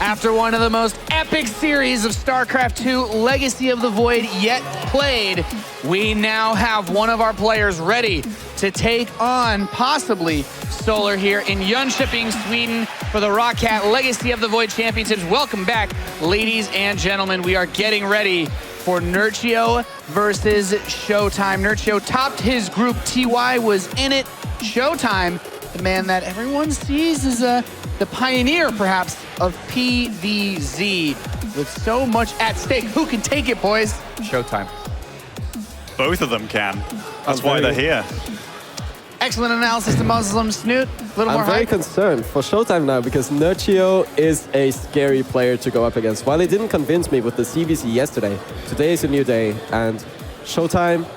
After one of the most epic series of StarCraft 2 Legacy of the Void yet played, we now have one of our players ready to take on possibly Solar here in Jönköping, Sweden for the ROCCAT Legacy of the Void Championships. Welcome back, ladies and gentlemen. We are getting ready for Nerchio versus ShoWTimE. Nerchio topped his group. TY was in it. ShoWTimE, the man that everyone sees as the pioneer, perhaps, of PvZ. With so much at stake, who can take it, boys? ShoWTimE. Both of them can. That's why they're here. Excellent analysis to Muslim Snoot. A little more I'm very hype. concerned for ShoWTimE now because Nerchio is a scary player to go up against. While he didn't convince me with the CVC yesterday, today is a new day, and ShoWTimE,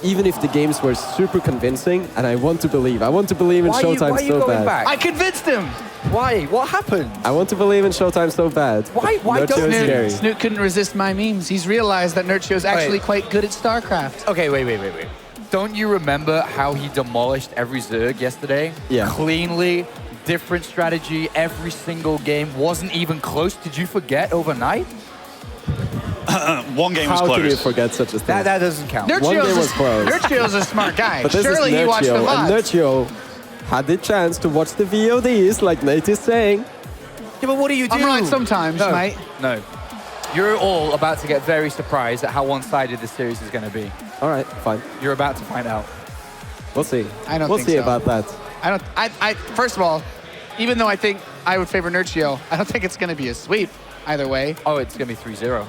even if the games were super convincing, and I want to believe in ShoWTimE so bad. Back? I convinced him. Why? What happened? I want to believe in ShoWTimE so bad. Why Nerchio don't is scary. Snoot couldn't resist my memes. He's realized that Nerchio is actually quite good at StarCraft. Okay, wait. Don't you remember how he demolished every Zerg yesterday? Yeah. Cleanly, different strategy, every single game, wasn't even close. Did you forget overnight? One game was How close. can you forget such a thing? That doesn't count. One game was close. Nerchio's a smart guy. But this Surely is he watched the Nerchio, and VODs. Nerchio had the chance to watch the VODs, like Nate is saying. Yeah, but what do you do? I'm right sometimes, mate. No. You're all about to get very surprised at how one-sided this series is going to be. All right, fine. You're about to find out. We'll see. I We'll see about that. First of all, even though I think I would favor Nerchio, I don't think it's going to be a sweep either way. Oh, it's going to be 3-0.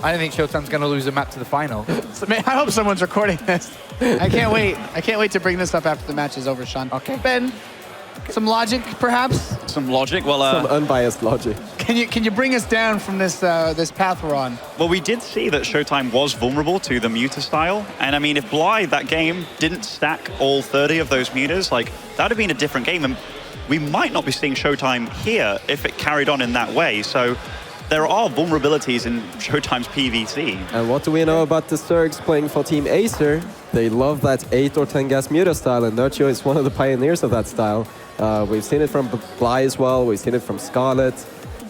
I don't think ShoWTimE's going to lose a map to the final. So, man, I hope someone's recording this. I can't wait. I can't wait to bring this up after the match is over, Sean. Okay. Ben, some logic, perhaps? Some logic. Well, Some unbiased logic. Can you bring us down from this this path we're on? well, we did see that ShoWTimE was vulnerable to the muta style. And I mean, if Blythe, that game, didn't stack all 30 of those mutas, like, that would have been a different game. And we might not be seeing ShoWTimE here if it carried on in that way. So there are vulnerabilities in ShoWTimE's PvZ. And what do we know about the Zergs playing for Team Acer? They love that 8 or 10 gas muta style, and Nerchio is one of the pioneers of that style. We've seen it from Bly as well, we've seen it from Scarlet.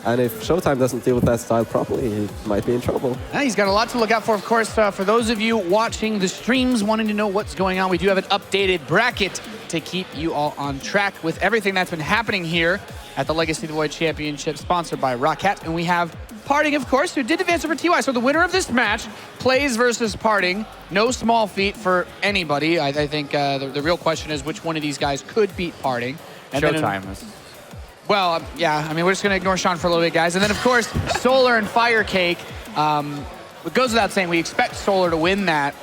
And if ShoWTimE doesn't deal with that style properly, he might be in trouble. Yeah, he's got a lot to look out for, of course. For those of you watching the streams, wanting to know what's going on, we do have an updated bracket to keep you all on track with everything that's been happening here at the Legacy of the Void Championship, sponsored by ROCCAT. And we have Parting, of course, who did advance over TY. So the winner of this match plays versus Parting. No small feat for anybody. I think the real question is which one of these guys could beat Parting. And ShoWTimE. Well, yeah, I mean, we're just going to ignore Sean for a little bit, guys. And then, of course, Solar and Firecake. It goes without saying, we expect Solar to win that,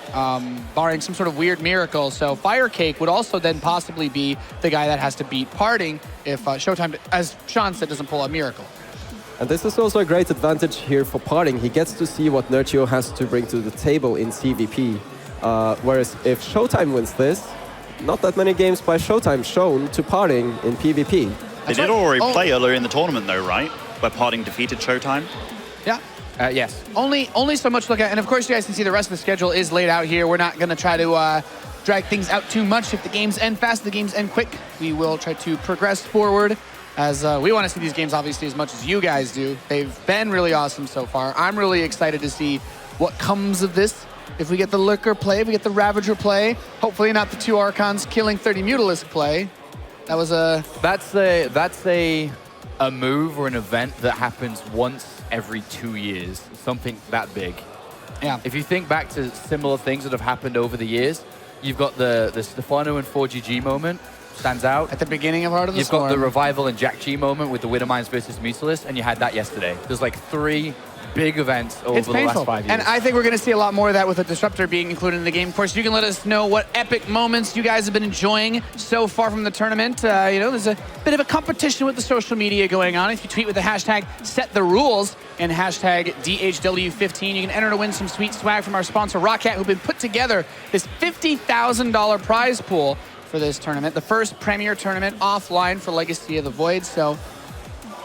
barring some sort of weird miracle. So Firecake would also then possibly be the guy that has to beat Parting if ShoWTimE, as Sean said, doesn't pull a miracle. And this is also a great advantage here for Parting. He gets to see what Nerchio has to bring to the table in CVP. Whereas if ShoWTimE wins this, not that many games by ShoWTimE shown to Parting in PvP. They did already play earlier in the tournament, though, right? Where Parting defeated ShoWTimE. Yeah. Yes. Only so much to look at. And of course, you guys can see the rest of the schedule is laid out here. We're not going to try to drag things out too much. If the games end fast, the games end quick, we will try to progress forward, as we want to see these games obviously as much as you guys do. They've been really awesome so far. I'm really excited to see what comes of this. If we get the Lurker play, if we get the Ravager play, hopefully not the 2 Archons killing 30 Mutalisk play. That was a... That's a move or an event that happens once every 2 years, something that big. Yeah. If you think back to similar things that have happened over the years, you've got the Stefano and 4GG moment, stands out. At the beginning of Heart of the You've Storm. got the Revival and Jack G moment with the Widowmines versus Mutalist, and you had that yesterday. There's like 3 big events over the last 5 years. And I think we're going to see a lot more of that with the Disruptor being included in the game. Of course, you can let us know what epic moments you guys have been enjoying so far from the tournament. You know, there's a bit of a competition with the social media going on. If you tweet with the hashtag #SetTheRules and hashtag DHW15, you can enter to win some sweet swag from our sponsor, ROCCAT, who've been put together this $50,000 prize pool for this tournament. The first premier tournament offline for Legacy of the Void. So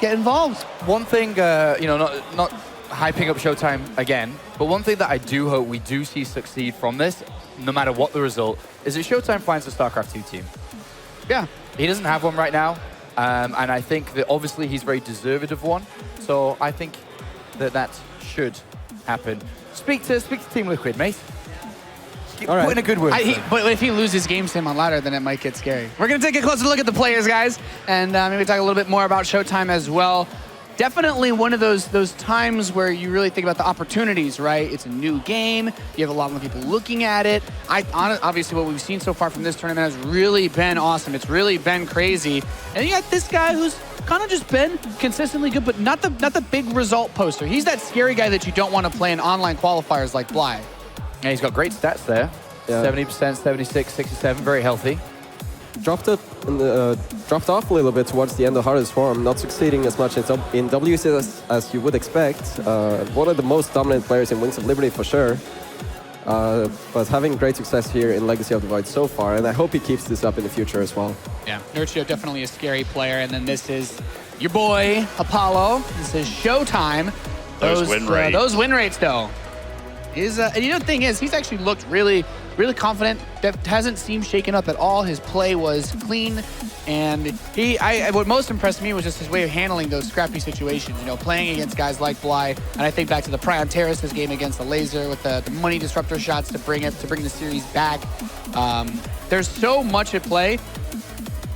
get involved. One thing, you know, not hyping up ShoWTimE again, but one thing that I do hope we do see succeed from this, no matter what the result, is that ShoWTimE finds a StarCraft 2 team. Yeah. He doesn't have one right now. And I think that obviously he's very deserved of one. So I think that should happen. Speak to Team Liquid, mate. All right. Put in a good word. But if he loses games to him on ladder, then it might get scary. We're going to take a closer look at the players, guys, and maybe talk a little bit more about ShoWTimE as well. Definitely one of those times where you really think about the opportunities, right? It's a new game. You have a lot more people looking at it. Obviously, what we've seen so far from this tournament has really been awesome. It's really been crazy. And you got this guy who's kind of just been consistently good, but not the big result poster. He's that scary guy that you don't want to play in online qualifiers like Bly. Yeah, he's got great stats there. Yeah. 70%, 76, 67, very healthy. Dropped off a little bit towards the end of hardest form, not succeeding as much in WC as you would expect. One of the most dominant players in Wings of Liberty for sure. But having great success here in Legacy of the Void so far, and I hope he keeps this up in the future as well. Yeah, Nerchio definitely a scary player, and then this is your boy, Apollo. This is ShoWTimE. Those win rates. Those win rates, though. And you know, the thing is, he's actually looked really confident. That hasn't seemed shaken up at all. His play was clean, and what most impressed me was just his way of handling those scrappy situations. You know, playing against guys like Bly, and I think back to the Prion Terrace's game against the Laser with the money disruptor shots to bring the series back. There's so much at play.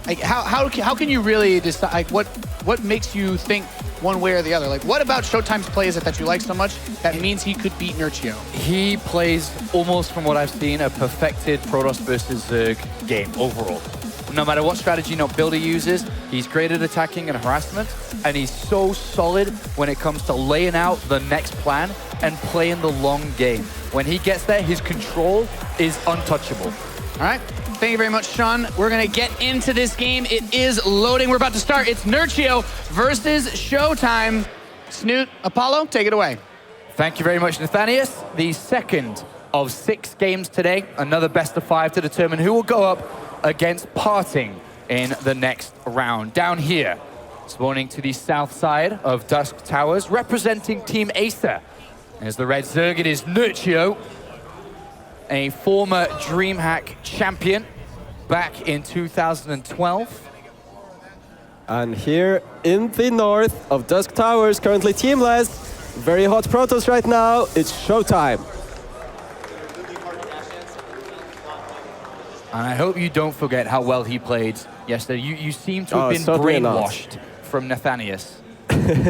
Like, how can you really decide? Like, what makes you think one way or the other? Like, what about ShoWTimE's play is it that you like so much that means he could beat Nerchio? He plays almost, from what I've seen, a perfected Protoss versus Zerg game overall. No matter what strategy Builder uses, he's great at attacking and harassment, and he's so solid when it comes to laying out the next plan and playing the long game. When he gets there, his control is untouchable. All right. Thank you very much, Sean. We're going to get into this game. It is loading. We're about to start. It's Nerchio versus ShoWTimE. Snoot, Apollo, take it away. Thank you very much, Nathanius. The second of 6 games today. Another best of 5 to determine who will go up against Parting in the next round. Down here, spawning to the south side of Dusk Towers, representing Team Acer. As the Red Zerg, it is Nerchio, a former DreamHack champion back in 2012. And here in the north of Dusk Towers, currently teamless, very hot Protoss right now, it's ShoWTimE. And I hope you don't forget how well he played yesterday. You seem to have been brainwashed from Nathanius.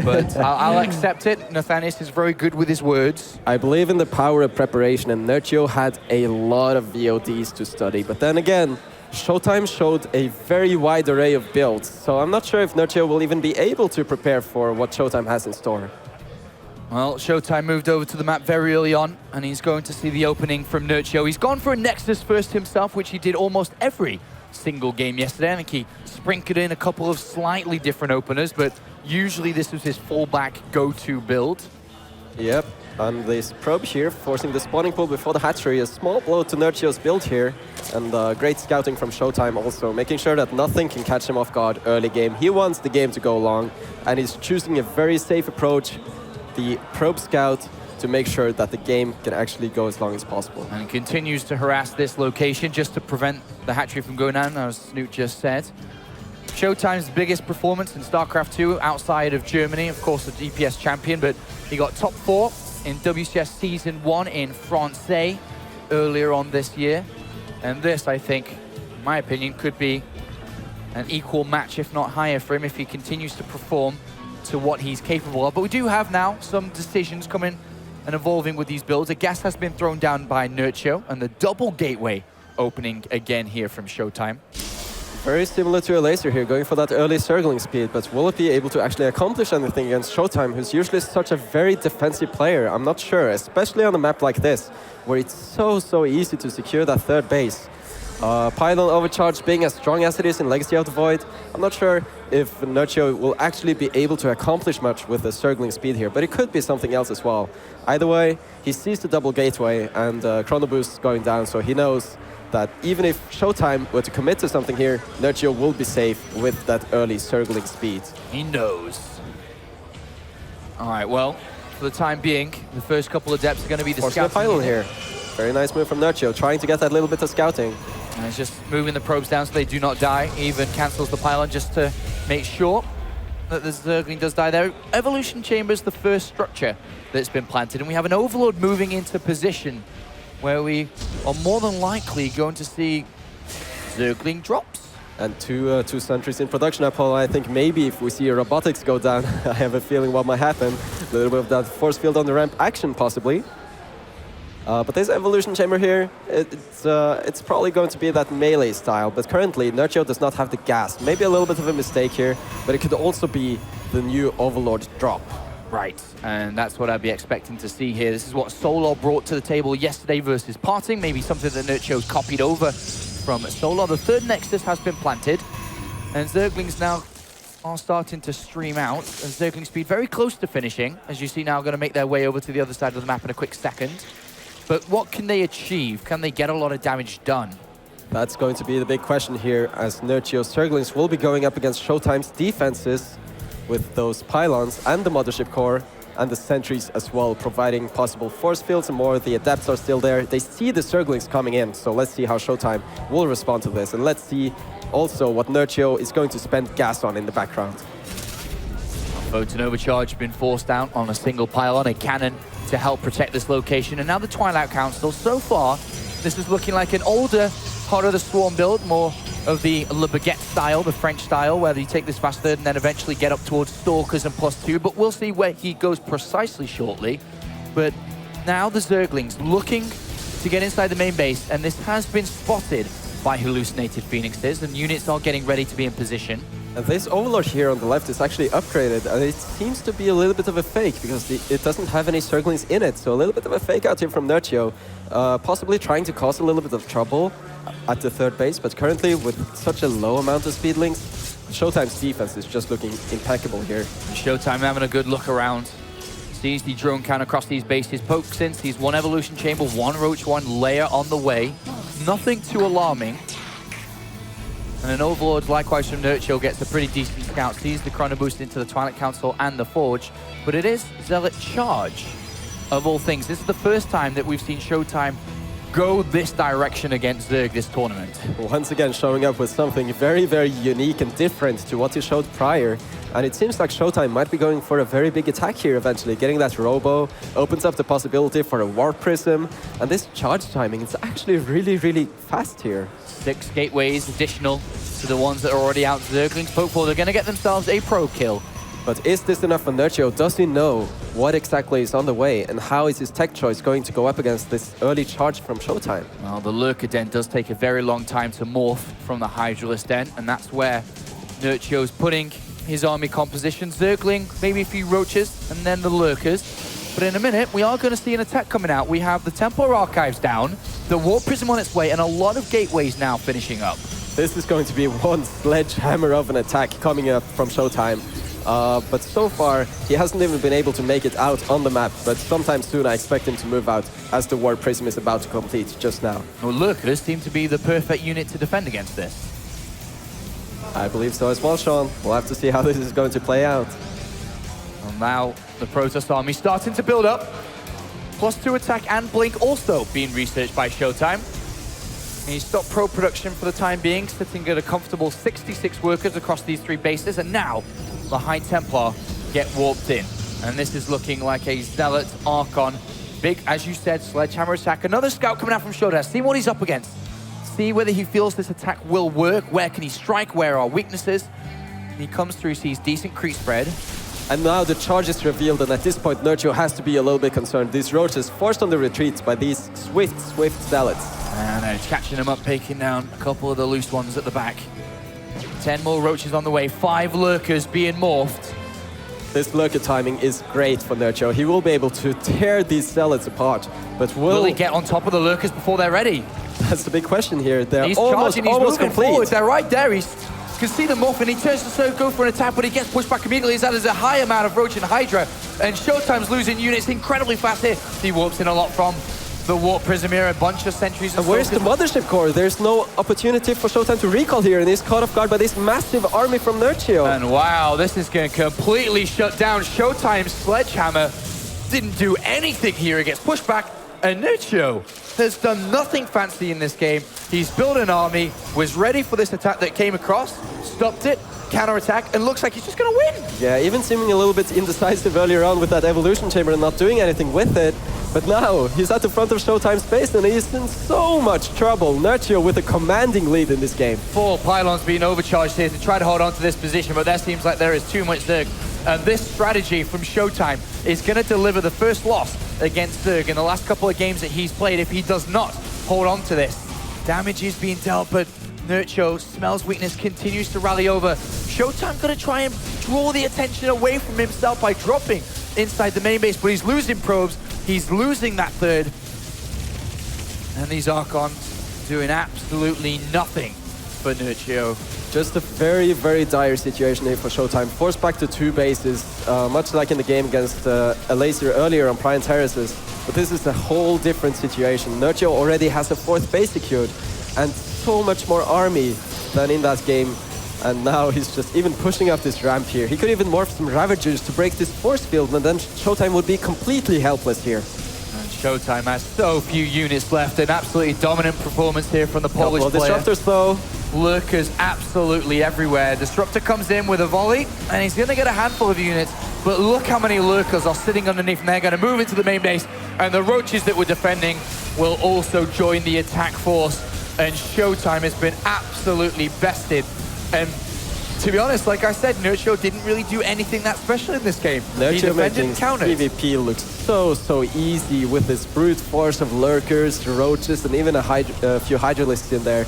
But I'll accept it. Nathanius is very good with his words. I believe in the power of preparation, and Nerchio had a lot of VODs to study. But then again, ShoWTimE showed a very wide array of builds, so I'm not sure if Nerchio will even be able to prepare for what ShoWTimE has in store. Well, ShoWTimE moved over to the map very early on, and he's going to see the opening from Nerchio. He's gone for a Nexus first himself, which he did almost every single game yesterday. I think he sprinkled in a couple of slightly different openers, but usually this was his fallback go-to build. Yep, and this probe here, forcing the spawning pool before the hatchery. A small blow to Nerchio's build here, and great scouting from ShoWTimE also, making sure that nothing can catch him off guard early game. He wants the game to go long, and he's choosing a very safe approach, the probe scout, to make sure that the game can actually go as long as possible. And continues to harass this location just to prevent the hatchery from going down, as Snoot just said. ShoWTimE's biggest performance in StarCraft 2 outside of Germany, of course the DPS champion, but he got top 4 in WCS Season 1 in France earlier on this year. And this, I think, in my opinion, could be an equal match, if not higher, for him if he continues to perform to what he's capable of. But we do have now some decisions coming and evolving with these builds. A gas has been thrown down by Nerchio, and the double gateway opening again here from ShoWTimE. Very similar to a Laser here, going for that early circling speed, but will it be able to actually accomplish anything against ShoWTimE, who's usually such a very defensive player? I'm not sure, especially on a map like this, where it's so easy to secure that third base. Pylon overcharge being as strong as it is in Legacy of the Void, I'm not sure if Nerchio will actually be able to accomplish much with the circling speed here, but it could be something else as well. Either way, he sees the double gateway and Chrono Boost going down, so he knows that even if ShoWTimE were to commit to something here, Nerchio will be safe with that early circling speed. He knows. All right, well, for the time being, the first couple of depths are going to be the scouting pylon here. Very nice move from Nerchio, trying to get that little bit of scouting. And it's just moving the probes down so they do not die. Even cancels the pylon just to make sure that the Zergling does die there. Evolution Chamber is the first structure that's been planted, and we have an Overlord moving into position where we are more than likely going to see Zergling drops. And two sentries in production, Apollo. I think maybe if we see a robotics go down, I have a feeling what might happen. A little bit of that force field on the ramp action, possibly. But this evolution chamber here, it's probably going to be that melee style. But currently, Nerchio does not have the gas. Maybe a little bit of a mistake here, but it could also be the new Overlord drop. Right, and that's what I'd be expecting to see here. This is what Solar brought to the table yesterday versus Parting. Maybe something that Nerchio's copied over from Solar. The third Nexus has been planted, and Zerglings now are starting to stream out. And Zergling speed very close to finishing, as you see now going to make their way over to the other side of the map in a quick second. But what can they achieve? Can they get a lot of damage done? That's going to be the big question here, as Nerchio's Zerglings will be going up against ShoWTimE's defenses with those pylons and the mothership core and the sentries as well, providing possible force fields and more. The adepts are still there. They see the Zerglings coming in, so let's see how ShoWTimE will respond to this. And let's see also what Nerchio is going to spend gas on in the background. Photon overcharge been forced down on a single pylon, a cannon to help protect this location. And now the Twilight Council. So far, this is looking like an older Heart of the Swarm build, more of the Le Baguette style, the French style, where you take this fast third and then eventually get up towards Stalkers and +2. But we'll see where he goes precisely shortly. But now the Zerglings looking to get inside the main base, and this has been spotted by hallucinated Phoenixes, and units are getting ready to be in position. And this Overlord here on the left is actually upgraded, and it seems to be a little bit of a fake because it doesn't have any Zerglings in it. So a little bit of a fake out here from Nerchio, possibly trying to cause a little bit of trouble at the third base. But currently, with such a low amount of speedlings, ShoWTimE's defense is just looking impeccable here. ShoWTimE having a good look around. Sees the drone count across these bases, pokes in, sees one Evolution Chamber, one Roach, one Layer on the way. Nothing too alarming. And an Overlord, likewise from Nerchio, gets a pretty decent scout. Sees the Chrono Boost into the Twilight Council and the Forge. But it is Zealot Charge, of all things. This is the first time that we've seen ShoWTimE go this direction against Zerg this tournament. Once again, showing up with something very, very unique and different to what he showed prior. And it seems like ShoWTimE might be going for a very big attack here eventually. Getting that Robo opens up the possibility for a Warp Prism. And this charge timing is actually really, really fast here. 6 gateways additional to the ones that are already out. Zerglings poke for, they're going to get themselves a probe kill. But is this enough for Nerchio? Does he know what exactly is on the way? And how is his tech choice going to go up against this early charge from ShoWTimE? Well, the Lurker Den does take a very long time to morph from the Hydralisk Den. And that's where Nerchio's putting his army composition. Zergling, maybe a few Roaches, and then the Lurkers. But in a minute, we are going to see an attack coming out. We have the Templar Archives down, the Warp Prism on its way, and a lot of gateways now finishing up. This is going to be one sledgehammer of an attack coming up from ShoWTimE. But so far, he hasn't even been able to make it out on the map. But sometime soon, I expect him to move out as the Warp Prism is about to complete just now. Well, Lurkers seem to be the perfect unit to defend against this. I believe so as well, Sean. We'll have to see how this is going to play out. Well, now the Protoss army starting to build up. +2 attack and blink also being researched by ShoWTimE. And he's stopped probe production for the time being, sitting at a comfortable 66 workers across these 3 bases. And now the High Templar get warped in. And this is looking like a Zealot Archon. Big, as you said, sledgehammer attack. Another scout coming out from ShoWTimE. See what he's up against. See whether he feels this attack will work. Where can he strike? Where are weaknesses? He comes through, sees decent creep spread. And now the charge is revealed, and at this point, Nerchio has to be a little bit concerned. These Roaches forced on the retreat by these swift Zealots. And it's catching them up, taking down a couple of the loose ones at the back. 10 more Roaches on the way, 5 Lurkers being morphed. This Lurker timing is great for Nerchio. He will be able to tear these Zealots apart, but will he get on top of the Lurkers before they're ready? That's the big question here. They're He's almost charging, he's moving complete. forward. They're right there. You can see them morph, and he turns to go for an attack, but he gets pushed back immediately. That is a high amount of Roach and Hydra, and ShoWTimE's losing units incredibly fast here. He warps in a lot from the Warp Prism here, a bunch of sentries. And where's the mothership core? There's no opportunity for ShoWTimE to recall here, and he's caught off guard by this massive army from Nerchio. And wow, this is going to completely shut down ShoWTimE's sledgehammer. Didn't do anything here. He gets pushed back, and Nerchio has done nothing fancy in this game. He's built an army, was ready for this attack that came across, stopped it, counter-attack, and looks like he's just going to win. Yeah, even seeming a little bit indecisive earlier on with that evolution chamber and not doing anything with it. But now he's at the front of ShoWTime's base and he's in so much trouble. Nerchio with a commanding lead in this game. 4 pylons being overcharged here to try to hold on to this position, but there seems like there is too much Zerg. And this strategy from ShoWTime is going to deliver the first loss against Zerg in the last couple of games that he's played if he does not hold on to this. Damage is being dealt, but Nerchio smells weakness, continues to rally over. ShoWTime going to try and draw the attention away from himself by dropping inside the main base, but he's losing probes. He's losing that third. And these Archons doing absolutely nothing for Nerchio. Just a very, very dire situation here for ShoWTime. Forced back to 2 bases, much like in the game against Alacer earlier on Prime Terraces. But this is a whole different situation. Nerchio already has a 4th base secured and so much more army than in that game. And now he's just even pushing up this ramp here. He could even morph some Ravagers to break this force field, and then ShoWTime would be completely helpless here. And ShoWTime has so few units left. An absolutely dominant performance here from the Polish player. Disruptors though. Lurkers absolutely everywhere. Disruptor comes in with a volley, and he's going to get a handful of units. But look how many Lurkers are sitting underneath, and they're going to move into the main base. And the Roaches that were defending will also join the attack force. And ShoWTime has been absolutely bested. And to be honest, like I said, Nerchio didn't really do anything that special in this game. He defended and countered. PvP looks so easy with this brute force of Lurkers, Roaches, and even a few Hydralisks in there.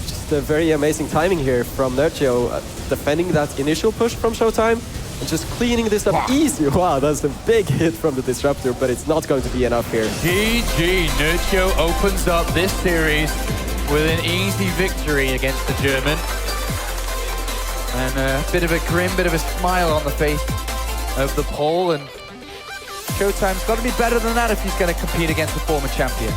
Just a very amazing timing here from Nerchio, defending that initial push from ShoWTime and just cleaning this up easy. Wow, that's a big hit from the Disruptor, but it's not going to be enough here. GG, Nerchio opens up this series with an easy victory against the German. And a bit of a grin, bit of a smile on the face of the Pole. And ShoWTime's got to be better than that if he's going to compete against the former champion.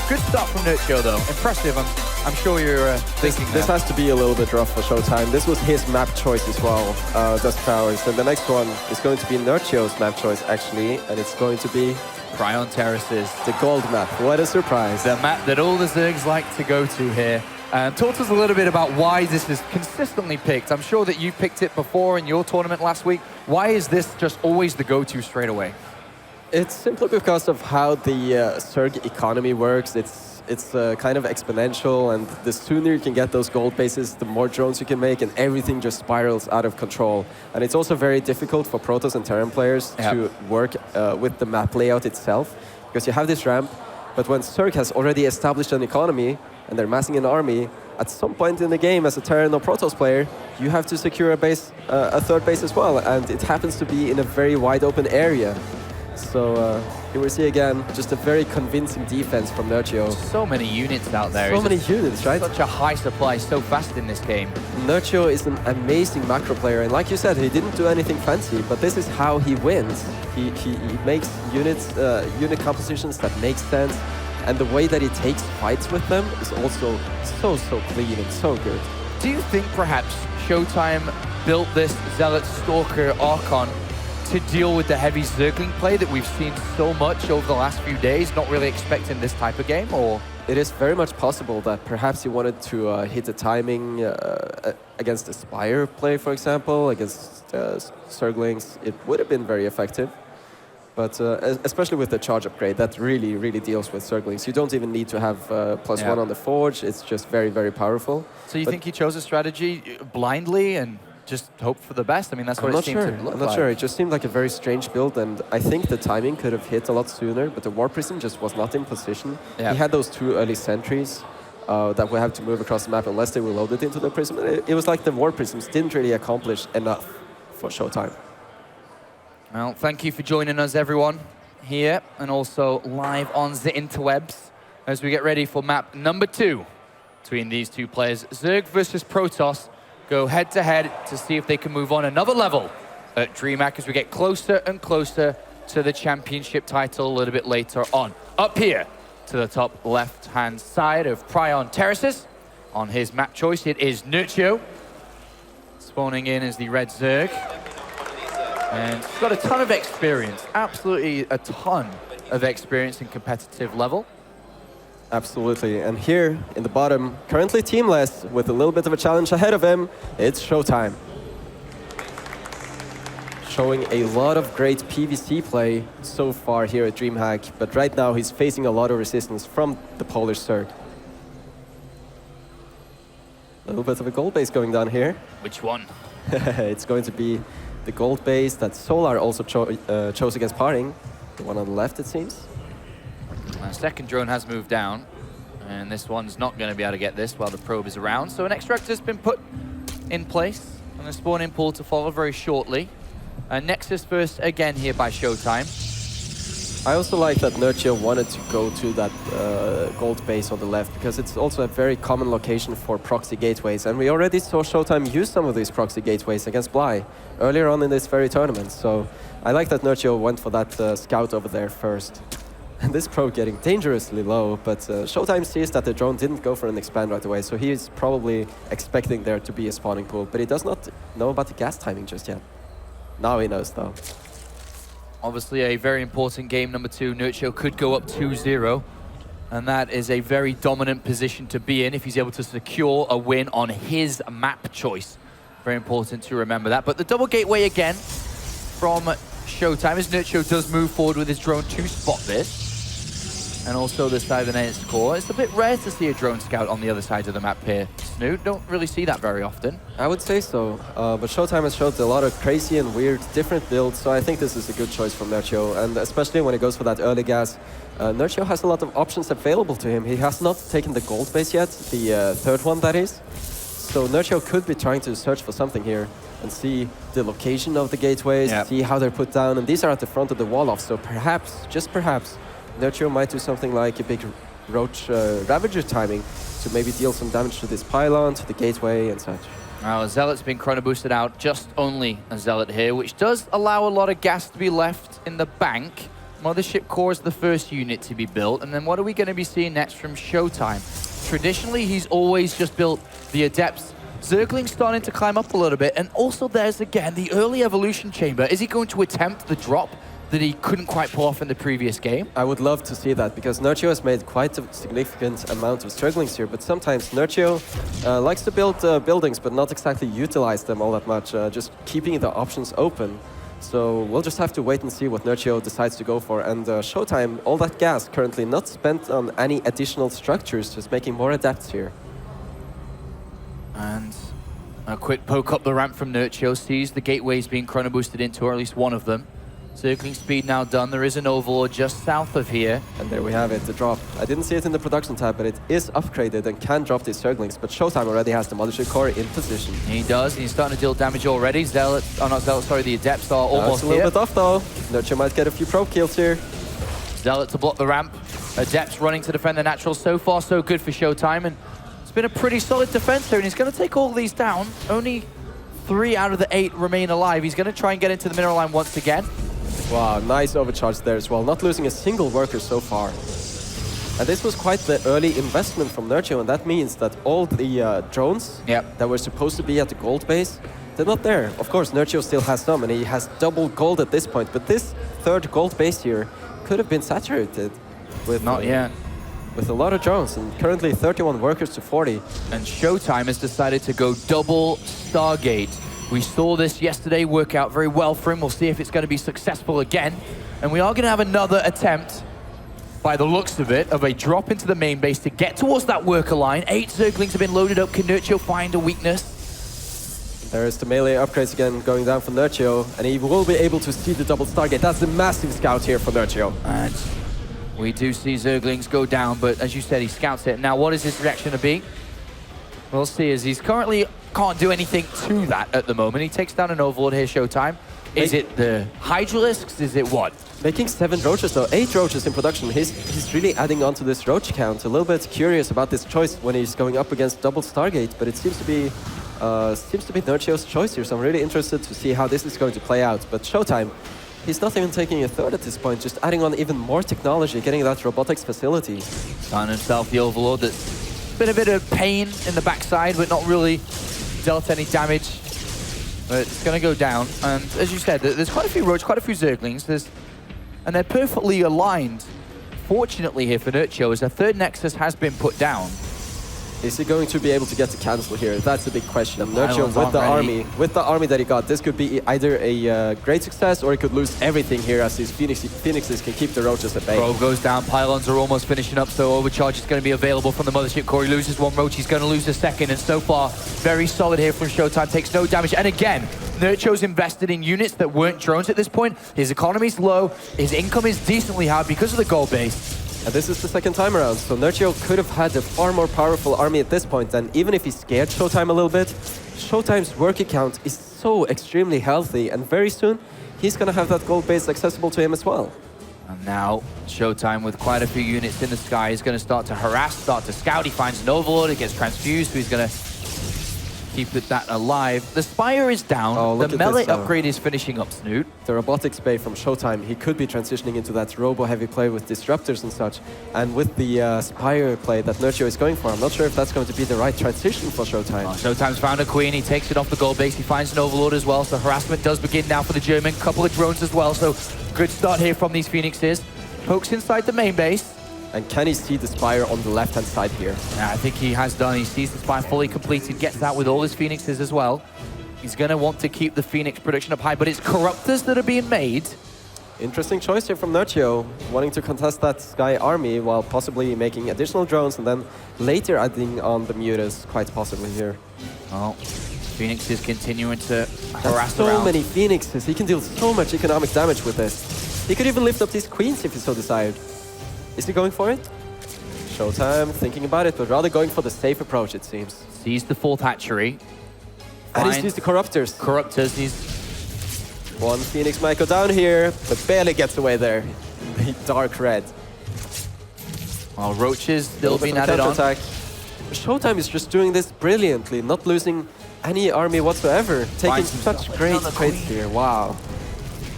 Good start from Nerchio, though. Impressive, I'm sure you're thinking This has to be a little bit rough for ShoWTime. This was his map choice as well, Dust Powers. And the next one is going to be Nerchio's map choice, actually. And it's going to be Prime Terraces. The gold map. What a surprise. The map that all the Zergs like to go to here. Talk to us a little bit about why this is consistently picked. I'm sure that you picked it before in your tournament last week. Why is this just always the go-to straight away? It's simply because of how the Zerg economy works. It's kind of exponential, and the sooner you can get those gold bases, the more drones you can make, and everything just spirals out of control. And it's also very difficult for Protoss and Terran players to work with the map layout itself, because you have this ramp, but when Zerg has already established an economy, and they're massing an army, at some point in the game as a Terran or Protoss player, you have to secure a base, a 3rd base as well, and it happens to be in a very wide open area. So here we see again, just a very convincing defense from Nerchio. So many units out there. So many units, right? Such a high supply so fast in this game. Nerchio is an amazing macro player, and like you said, he didn't do anything fancy, but this is how he wins. He makes units, unit compositions that make sense. And the way that he takes fights with them is also so clean and so good. Do you think perhaps ShoWTime built this Zealot Stalker Archon to deal with the heavy Zergling play that we've seen so much over the last few days, not really expecting this type of game, or? It is very much possible that perhaps he wanted to hit the timing against the Spire play, for example, against Zerglings. It would have been very effective. But especially with the charge upgrade, that really deals with Zerglings. You don't even need to have +1 on the Forge. It's just very powerful. So you think he chose a strategy blindly and just hope for the best? I mean, that's what it seemed to look like. I'm not sure. It just seemed like a very strange build, and I think the timing could have hit a lot sooner, but the War Prism just was not in position. He had those 2 early sentries that would have to move across the map unless they were loaded into the Prism. It was like the War Prisms didn't really accomplish enough for ShoWTime. Well, thank you for joining us, everyone, here and also live on the interwebs as we get ready for map number 2 between these two players. Zerg versus Protoss go head-to-head to see if they can move on another level at DreamHack as we get closer and closer to the championship title a little bit later on. Up here to the top left-hand side of Prime Terraces, on his map choice, it is Nerchio, spawning in as the red Zerg. And he's got a ton of experience, absolutely a ton of experience in competitive level. Absolutely. And here in the bottom, currently teamless, with a little bit of a challenge ahead of him, it's ShoWTimE. Showing a lot of great PvZ play so far here at DreamHack, but right now he's facing a lot of resistance from the Polish Zerg. A little bit of a gold base going down here. Which one? It's going to be the gold base that Solar also chose against Paring. The one on the left, it seems. Second drone has moved down, and this one's not going to be able to get this while the probe is around. So an extractor's been put in place, and a spawning pool to follow very shortly. Nexus first again here by ShoWTimE. I also like that Nerchio wanted to go to that gold base on the left, because it's also a very common location for proxy gateways. And we already saw ShoWTimE use some of these proxy gateways against Bly earlier on in this very tournament. So I like that Nerchio went for that scout over there first. And this probe getting dangerously low, but ShoWTimE sees that the drone didn't go for an expand right away, so he is probably expecting there to be a spawning pool, but he does not know about the gas timing just yet. Now he knows, though. Obviously a very important game, number 2. Nerchio could go up 2-0, and that is a very dominant position to be in if he's able to secure a win on his map choice. Very important to remember that. But the double gateway again from ShoWTimE as Nerchio does move forward with his drone to spot this. And also this side of the net score. It's a bit rare to see a drone scout on the other side of the map here, Snoot. Don't really see that very often. I would say so, but ShoWTimE has showed a lot of crazy and weird different builds, so I think this is a good choice from Nerchio, and especially when it goes for that early gas. Nerchio has a lot of options available to him. He has not taken the gold base yet, the third one that is. So Nerchio could be trying to search for something here and see the location of the gateways, see how they're put down, and these are at the front of the wall off, so perhaps, just perhaps, Nerchio might do something like a big Roach Ravager timing to maybe deal some damage to this pylon, to the gateway and such. Now, Zealot's been chrono boosted out, just only a Zealot here, which does allow a lot of gas to be left in the bank. Mothership Core is the first unit to be built, and then what are we going to be seeing next from ShoWTimE? Traditionally, he's always just built the Adepts. Zergling's starting to climb up a little bit, and also there's, again, the early evolution chamber. Is he going to attempt the drop that he couldn't quite pull off in the previous game? I would love to see that, because Nerchio has made quite a significant amount of Zerglings here, but sometimes Nerchio likes to build buildings, but not exactly utilize them all that much, just keeping the options open. So we'll just have to wait and see what Nerchio decides to go for. And ShoWTimE, all that gas currently not spent on any additional structures, just making more adepts here. And a quick poke up the ramp from Nerchio, sees the gateways being chrono boosted into, or at least one of them. Circling speed now done. There is an overlord just south of here. And there we have it, the drop. I didn't see it in the production tab, but it is upgraded and can drop these Zerglings. But ShoWTimE already has the Mothership Core in position. He does. He's starting to deal damage already. Zealot, oh not Zealot, sorry, the Adepts are almost here. It's a little bit off though. Nerchio might get a few probe kills here. Zealot to block the ramp. Adepts running to defend the natural. So far, so good for ShoWTimE. And it's been a pretty solid defense here, and he's going to take all these down. Only 3 out of the 8 remain alive. He's going to try and get into the mineral line once again. Wow, nice overcharge there as well. Not losing a single worker so far. And this was quite the early investment from Nerchio, and that means that all the drones that were supposed to be at the gold base, they're not there. Of course, Nerchio still has some, and he has double gold at this point, but this third gold base here could have been saturated with... Not yet. With a lot of drones, and currently 31 workers to 40. And ShoWTimE has decided to go double Stargate. We saw this yesterday work out very well for him. We'll see if it's going to be successful again. And we are going to have another attempt, by the looks of it, of a drop into the main base to get towards that worker line. 8 Zerglings have been loaded up. Can Nerchio find a weakness? There's the melee upgrades again going down for Nerchio, and he will be able to see the double Stargate. That's a massive scout here for Nerchio. And we do see Zerglings go down, but as you said, he scouts it. Now, what is his reaction to be? We'll see, as he's currently can't do anything to that at the moment. He takes down an overlord here, ShoWTimE. Is it the Hydralisks? Is it what? Making 7 roaches though, 8 roaches in production. He's really adding on to this roach count. A little bit curious about this choice when he's going up against double Stargate, but it seems to be Nerchio's choice here, so I'm really interested to see how this is going to play out. But ShoWTimE, he's not even taking a third at this point, just adding on even more technology, getting that robotics facility. Found himself the overlord that's been a bit of pain in the backside, but not really dealt any damage. But it's going to go down. And as you said, there's quite a few roaches, quite a few Zerglings. And they're perfectly aligned unfortunately here for Nerchio, as a third Nexus has been put down. Is he going to be able to get the cancel here? That's a big question. Nerchio Pylons with the army that he got, this could be either a great success or he could lose everything here as these Phoenixes can keep the roaches at bay. Probe goes down, pylons are almost finishing up, so overcharge is going to be available from the mothership core. He loses one roach, he's going to lose a second, and so far, very solid here from ShoWTimE, takes no damage. And again, Nerchio's invested in units that weren't drones at this point. His economy's low, his income is decently high because of the gold base. And this is the second time around, so Nerchio could have had a far more powerful army at this point, and even if he scared ShoWTimE a little bit, ShoWTimE's work account is so extremely healthy, and very soon, he's gonna have that gold base accessible to him as well. And now, ShoWTimE with quite a few units in the sky is going to start to harass, start to scout. He finds an Overlord, it gets transfused, so he's going to keep that alive. The Spire is down, the melee upgrade is finishing up, Snoot. The robotics bay from ShoWTimE, he could be transitioning into that robo-heavy play with disruptors and such. And with the Spire play that Nerchio is going for, I'm not sure if that's going to be the right transition for ShoWTimE. ShoWTimE's found a Queen, he takes it off the gold base, he finds an Overlord as well, so harassment does begin now for the German. Couple of drones as well, so good start here from these Phoenixes. Pokes inside the main base. And can he see the Spire on the left-hand side here? Yeah, I think he has done. He sees the Spire fully completed, gets out with all his Phoenixes as well. He's going to want to keep the Phoenix production up high, but it's Corruptors that are being made. Interesting choice here from Nerchio, wanting to contest that Sky army while possibly making additional drones and then later adding on the Mutas, quite possibly here. Well, Phoenix is continuing to harass so around. many Phoenixes, he can deal so much economic damage with this. He could even lift up these Queens if he so desired. Is he going for it? ShoWTimE thinking about it, but rather going for the safe approach, it seems. Sees the fourth hatchery. And he's used the Corruptors. Corruptors, he's... One Phoenix might go down here, but barely gets away there. The dark red. Well, Roaches still being added on. ShoWTimE is just doing this brilliantly, not losing any army whatsoever. Taking such great trades here, wow.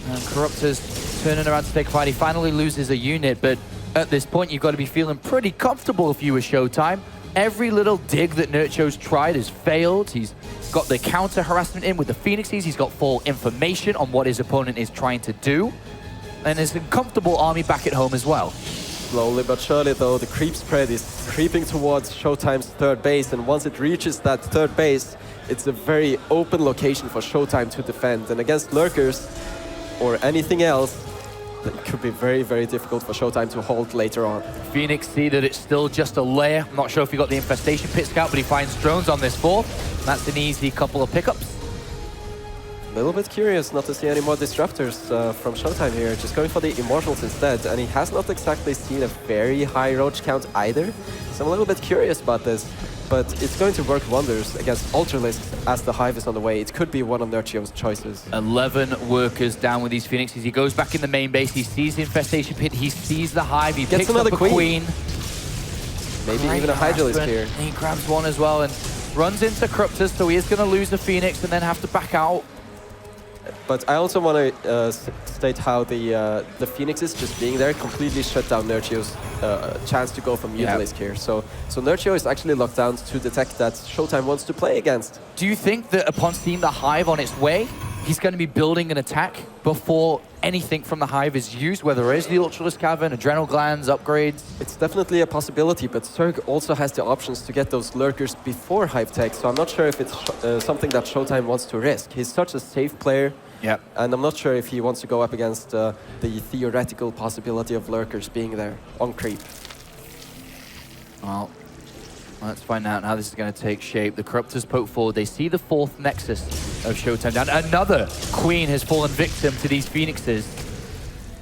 And Corruptors turning around to take a fight. He finally loses a unit, but at this point, you've got to be feeling pretty comfortable if you were ShoWTimE. Every little dig that Nerchio's tried has failed. He's got the counter harassment in with the Phoenixes. He's got full information on what his opponent is trying to do. And there's a comfortable army back at home as well. Slowly but surely, though, the creep spread is creeping towards ShoWTimE's third base. And once it reaches that third base, it's a very open location for ShoWTimE to defend. And against lurkers or anything else, it could be very, very difficult for ShoWTimE to hold later on. Phoenix see that it's still just a layer. I'm not sure if he got the infestation pit scout, but he finds drones on this fourth. And that's an easy couple of pickups. A little bit curious not to see any more disruptors from ShoWTimE here, just going for the Immortals instead. And he has not exactly seen a very high roach count either. So I'm a little bit curious about this. But it's going to work wonders against Ultralisks as the Hive is on the way. It could be one of Nerchio's choices. 11 workers down with these Phoenixes. He goes back in the main base. He sees the infestation pit. He sees the Hive. He gets picks up a Queen. Maybe even a Hydralisk here. He grabs one as well and runs into Corruptors, so he is going to lose the Phoenix and then have to back out. But I also want to state how the Phoenixes just being there completely shut down Nerchio's chance to go for Mutalisk here. So Nerchio is actually locked down to detect that ShoWTimE wants to play against. Do you think that upon seeing the Hive on its way, he's going to be building an attack before anything from the Hive is used, whether it is the Ultralisk Cavern, adrenal glands, upgrades? It's definitely a possibility, but Zerg also has the options to get those lurkers before Hive tech, so I'm not sure if it's something that ShoWTimE wants to risk. He's such a safe player, and I'm not sure if he wants to go up against the theoretical possibility of lurkers being there on creep. Well, let's find out how this is going to take shape. The Corruptors poke forward. They see the fourth Nexus of ShoWTimE down. Another Queen has fallen victim to these Phoenixes.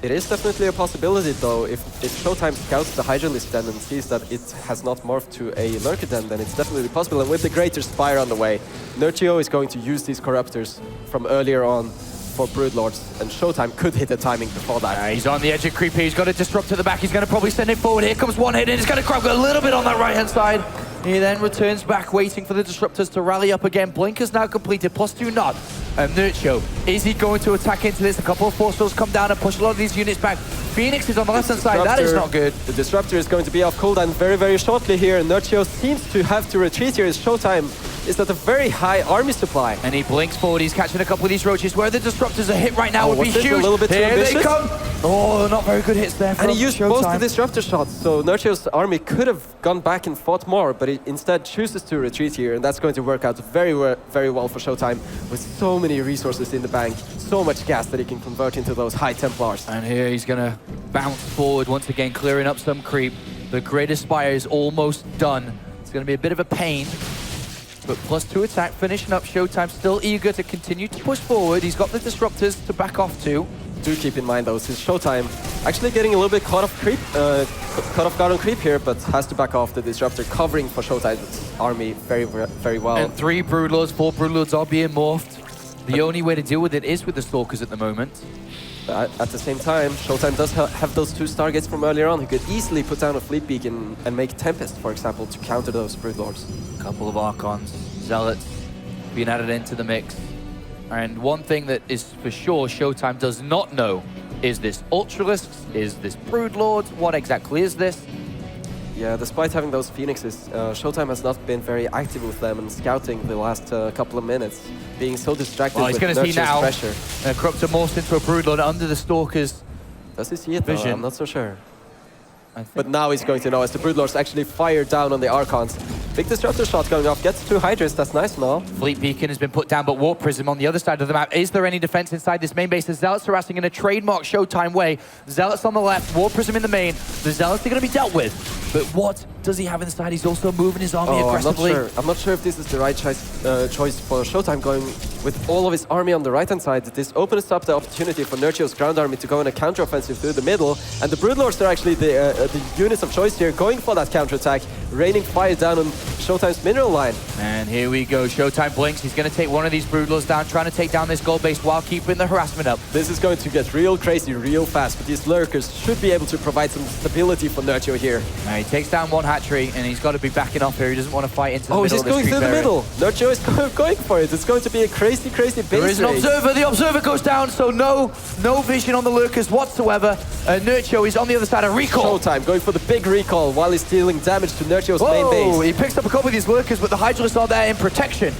It is definitely a possibility, though. If ShoWTimE scouts the Hydralisk den and sees that it has not morphed to a Lurker den, then it's definitely possible. And with the Greater Spire on the way, Nerchio is going to use these Corruptors from earlier on for Broodlords, and ShoWTimE could hit the timing before that. He's on the edge of creep here. He's got a Disrupt to the back. He's going to probably send it forward. Here comes one hit, and he's going to grab a little bit on that right-hand side. He then returns back, waiting for the Disruptors to rally up again. Blinker's now completed, +2 nod. And Nerchio, is he going to attack into this? A couple of force fields come down and push a lot of these units back. Phoenix is on the left-hand side. That is not good. The Disruptor is going to be off cooldown very, very shortly here. Nerchio seems to have to retreat here. It's ShoWTimE is at a very high army supply. And he blinks forward, he's catching a couple of these roaches. Where the disruptors are hit right now would be was this huge. a little bit too Here they ambitious? come. Oh, not very good hits there from And he used both the ShoWTimE. disruptor shots, so Nerchio's army could have gone back and fought more, but he instead chooses to retreat here, and that's going to work out very well for ShoWTimE, with so many resources in the bank, so much gas that he can convert into those high Templars. And here he's gonna bounce forward once again, clearing up some creep. The Great Aspire is almost done. It's gonna be a bit of a pain, but +2 attack, finishing up. ShoWTimE still eager to continue to push forward. He's got the disruptors to back off to. Do keep in mind though, since ShoWTimE actually getting a little bit caught off guard on creep here, but has to back off the disruptor, covering for ShoWTime's army very well. And 3 Broodlords, 4 Broodlords are being morphed. The only way to deal with it is with the Stalkers at the moment. At the same time, ShoWTimE does have those 2 Stargates from earlier on, who could easily put down a Fleet Beacon and make Tempest, for example, to counter those Broodlords. A couple of Archons, Zealots being added into the mix. And one thing that is for sure ShoWTimE does not know is this Ultralisks, is this Broodlord, what exactly is this? Yeah, despite having those Phoenixes, ShoWTimE has not been very active with them and scouting the last couple of minutes, being so distracted Well, he's with going to see Nerchio's now. pressure. Corruptor morphs into a Broodlord under the Stalkers. Does he see it though? Vision. I'm not so sure. I think. But now he's going to know as the Broodlords actually fire down on the Archons. Big disruptor shot going off, gets 2 Hydras, that's nice and all. Fleet Beacon has been put down, but Warp Prism on the other side of the map. Is there any defense inside this main base? The Zealots harassing in a trademark ShoWTimE way. Zealots on the left, Warp Prism in the main. The Zealots are going to be dealt with. But what does he have inside? He's also moving his army aggressively. I'm not sure if this is the right choice for ShoWTimE, going with all of his army on the right-hand side. This opens up the opportunity for Nerchio's ground army to go in a counter-offensive through the middle. And the Broodlords are actually the units of choice here, going for that counter-attack, raining fire down on ShoWTimE's mineral line. And here we go. ShoWTimE blinks. He's going to take one of these Broodlords down, trying to take down this gold base while keeping the harassment up. This is going to get real crazy real fast, but these lurkers should be able to provide some stability for Nerchio here. Now he takes down one hatchery, and he's got to be backing off here. He doesn't want to fight into the Oh, middle he's of this going through the creep area. middle. Nerchio is going for it. It's going to be a crazy base There is an race. observer. The observer goes down, so no vision on the lurkers whatsoever. Nerchio is on the other side of recall. ShoWTimE going for the big recall while he's dealing damage to Nerchio's main Whoa, base. he picks up a couple of these lurkers, but the Hydralisks are there in protection.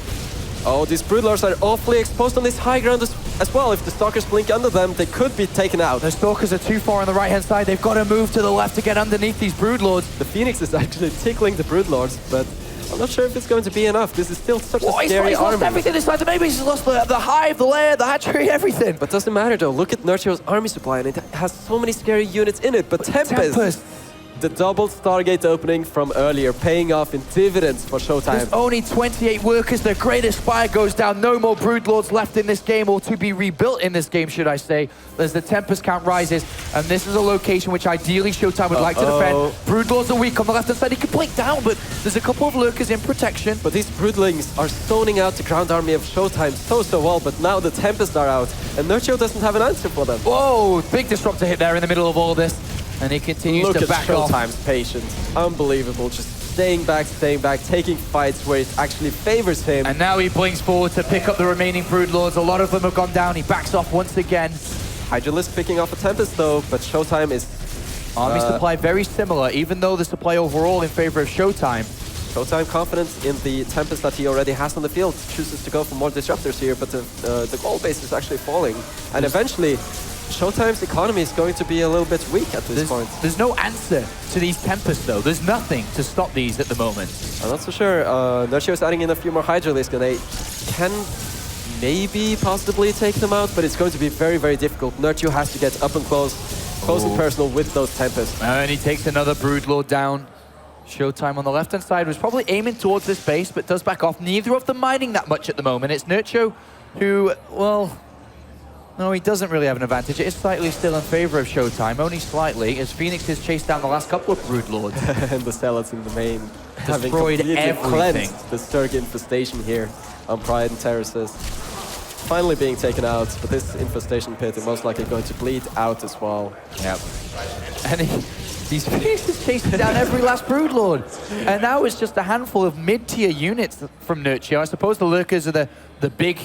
Oh, these Broodlords are awfully exposed on this high ground as well. If the Stalkers blink under them, they could be taken out. The Stalkers are too far on the right-hand side. They've got to move to the left to get underneath these Broodlords. The Phoenix is actually tickling the Broodlords, but I'm not sure if it's going to be enough. This is still such a He's scary lost army. everything inside the maybe he's lost the hive, the lair, the hatchery, everything. But doesn't matter though. Look at Nerchio's army supply, and it has so many scary units in it. But Tempest, the double Stargate opening from earlier, paying off in dividends for ShoWTimE. There's only 28 workers. The Great Aspire goes down. No more Broodlords left in this game, or to be rebuilt in this game, should I say. As the Tempest count rises, and this is a location which ideally ShoWTimE would like to defend. Broodlords are weak on the left-hand side. He can blink down, but there's a couple of lurkers in protection. But these Broodlings are zoning out the ground army of ShoWTimE so well, but now the Tempest are out, and Nerchio doesn't have an answer for them. Whoa, big disruptor hit there in the middle of all this. And he continues Look to at back off. ShoWTimE's patience. Unbelievable. Just staying back, taking fights where it actually favors him. And now he blinks forward to pick up the remaining Broodlords. A lot of them have gone down. He backs off once again. Hydralisk picking off a Tempest though, but ShoWTimE is... Army supply very similar, even though the supply overall in favor of ShoWTimE. ShoWTimE confident in the Tempest that he already has on the field. Chooses to go for more disruptors here, but the gold base is actually falling. And eventually, ShoWTimE's economy is going to be a little bit weak at this point. There's no answer to these Tempests, though. There's nothing to stop these at the moment. I'm not so sure. Nerchio is adding in a few more Hydralisks, and they can maybe possibly take them out, but it's going to be very difficult. Nerchio has to get up and close and personal with those Tempests. And he takes another Broodlord down. ShoWTimE on the left-hand side was probably aiming towards this base, but does back off. Neither of them mining that much at the moment. It's Nerchio who, well... No, he doesn't really have an advantage. It is slightly still in favor of ShoWTimE, only slightly, as Phoenix has chased down the last couple of Broodlords. And the Zealots in the main having Destroyed completely everything. cleansed the Sturg infestation here on Pride and Terraces. Finally being taken out, but this infestation pit is most likely going to bleed out as well. Yep. And these Phoenixes chasing down every last Broodlord. And now it's just a handful of mid-tier units from Nerchio. I suppose the lurkers are the big,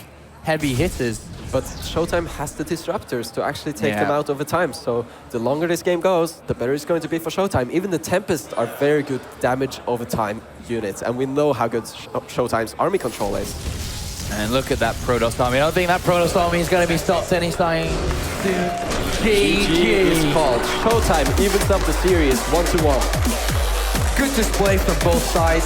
heavy hitters. But ShoWTimE has the disruptors to actually take Yeah. them out over time. So the longer this game goes, the better it's going to be for ShoWTimE. Even the Tempest are very good damage over time units. And we know how good ShoWTimE's army control is. And look at that Protoss army. I don't think that Protoss army is going to be stopped anytime soon. GG is called. ShoWTimE evens up the series 1-1. Good display from both sides,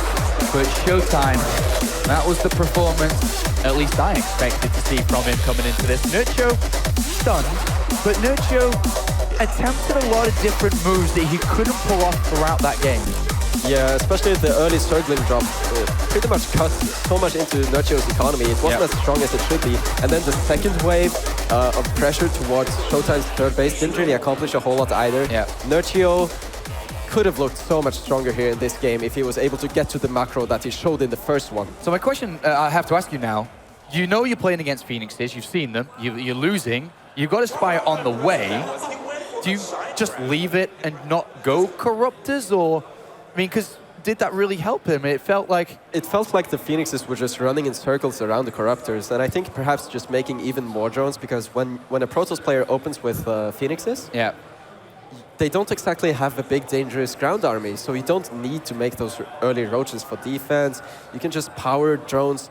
but ShoWTimE, that was the performance at least I expected to see from him coming into this. Nerchio stunned, but Nerchio attempted a lot of different moves that he couldn't pull off throughout that game. Yeah, especially the early circling drop pretty much cut so much into Nerchio's economy. It wasn't as strong as it should be. And then the second wave of pressure towards ShoWTimE's third base didn't really accomplish a whole lot either. Yeah. Nerchio could have looked so much stronger here in this game if he was able to get to the macro that he showed in the first one. So my question I have to ask you now, you know you're playing against Phoenixes, you've seen them, you're losing, you've got a Spire on the way. Do you just leave it and not go Corruptors, or, I mean, because did that really help him? It felt like the Phoenixes were just running in circles around the Corruptors, and I think perhaps just making even more drones, because when a Protoss player opens with Phoenixes, yeah, they don't exactly have a big dangerous ground army, so you don't need to make those early roaches for defense. You can just power drones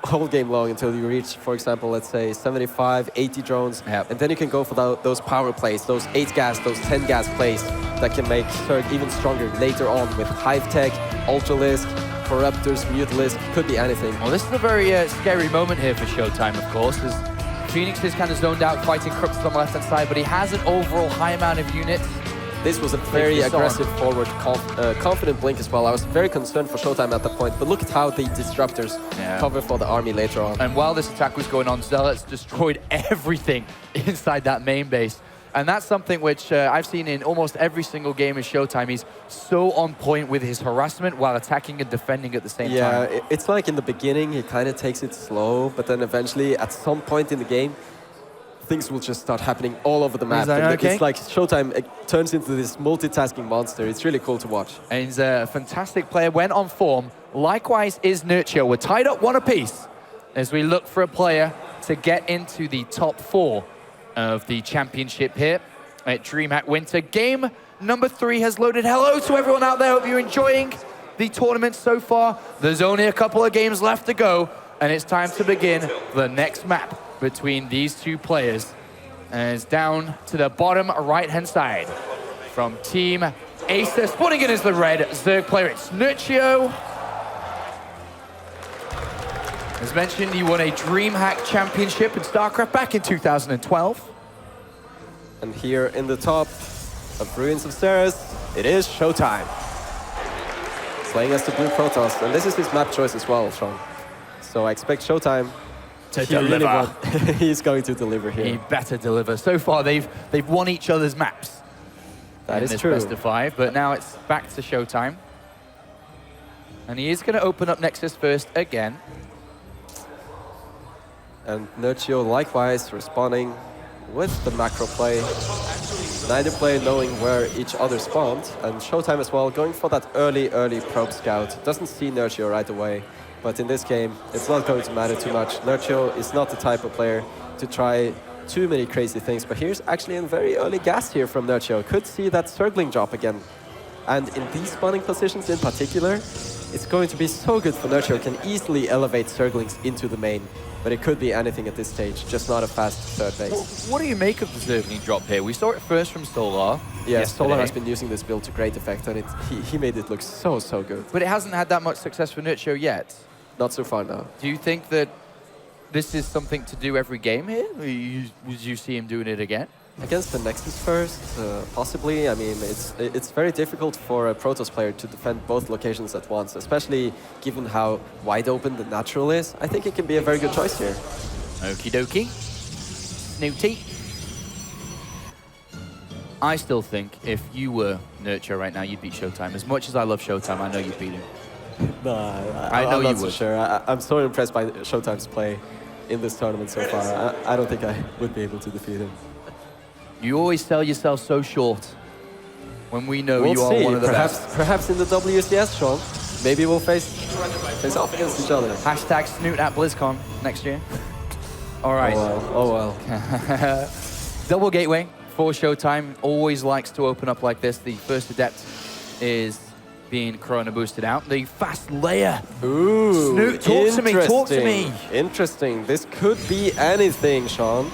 whole game long until you reach, for example, let's say 75, 80 drones, Yep. and then you can go for those power plays, those 8 gas, those 10 gas plays that can make Zerg even stronger later on with Hive Tech, Ultralisk, Corruptors, Mutalisk, could be anything. well, this is a very scary moment here for ShoWTimE, of course, as Phoenix is kind of zoned out fighting Corruptors on the left-hand side, but he has an overall high amount of units. This was a very aggressive forward, confident blink as well. I was very concerned for ShoWTimE at that point, but look at how the disruptors cover for the army later on. And while this attack was going on, Zealots destroyed everything inside that main base. And that's something which I've seen in almost every single game of ShoWTimE. He's so on point with his harassment while attacking and defending at the same time. Yeah, it's like in the beginning, he kind of takes it slow, but then eventually, at some point in the game, things will just start happening all over the map. It's like ShoWTimE turns into this multitasking monster. It's really cool to watch. And he's a fantastic player, went on form. Likewise is Nerchio. We're tied up 1 apiece as we look for a player to get into the top 4 of the championship here at DreamHack Winter. Game number 3 has loaded. Hello to everyone out there. Hope you're enjoying the tournament so far. There's only a couple of games left to go, and it's time to begin the next map between these two players. And it's down to the bottom right-hand side from Team Acer. Spawning in as the red Zerg player, it's Nerchio. As mentioned, he won a DreamHack championship in StarCraft back in 2012. And here in the top of Ruins of Ceres, it is ShoWTimE. Playing as the blue Protoss, and this is his map choice as well, Sean. So I expect ShoWTimE to deliver. He's going to deliver here. He better deliver. So far, they've won each other's maps. That is this true. Best of 5, but now it's back to ShoWTimE. And he is going to open up Nexus first again. And Nerchio likewise responding with the macro play. Neither player knowing where each other spawned. And ShoWTimE as well, going for that early probe scout. Doesn't see Nerchio right away. But in this game, it's not going to matter too much. Nerchio is not the type of player to try too many crazy things. But here's actually a very early gas here from Nerchio. Could see that circling drop again. And in these spawning positions in particular, it's going to be so good for Nerchio. Can easily elevate circlings into the main. But it could be anything at this stage, just not a fast third base. What do you make of the circling drop here? We saw it first from Solar. Yeah, Solar has been using this build to great effect, and he made it look so good. But it hasn't had that much success for Nerchio yet. Not so far now. Do you think that this is something to do every game here? Would you see him doing it again? Against the Nexus first, possibly. I mean, it's very difficult for a Protoss player to defend both locations at once, especially given how wide open the natural is. I think it can be a very good choice here. Okie dokie. Snooty. I still think if you were Nerchio right now, you'd beat ShoWTimE. As much as I love ShoWTimE, I know you'd beat him. No, I know I'm not you so would. sure. I'm so impressed by ShoWTimE's play in this tournament so far. I don't think I would be able to defeat him. You always sell yourself so short when we know We'll you are see. one of the best. Perhaps in the WCS, Sean. Maybe we'll face off against each other. Hashtag Snoot at BlizzCon next year. All right. Oh well. Double gateway for ShoWTimE. Always likes to open up like this. The first adept is being chrono boosted out. The fast layer. Ooh, Snoot, talk to me, talk to me. Interesting. This could be anything, Sean.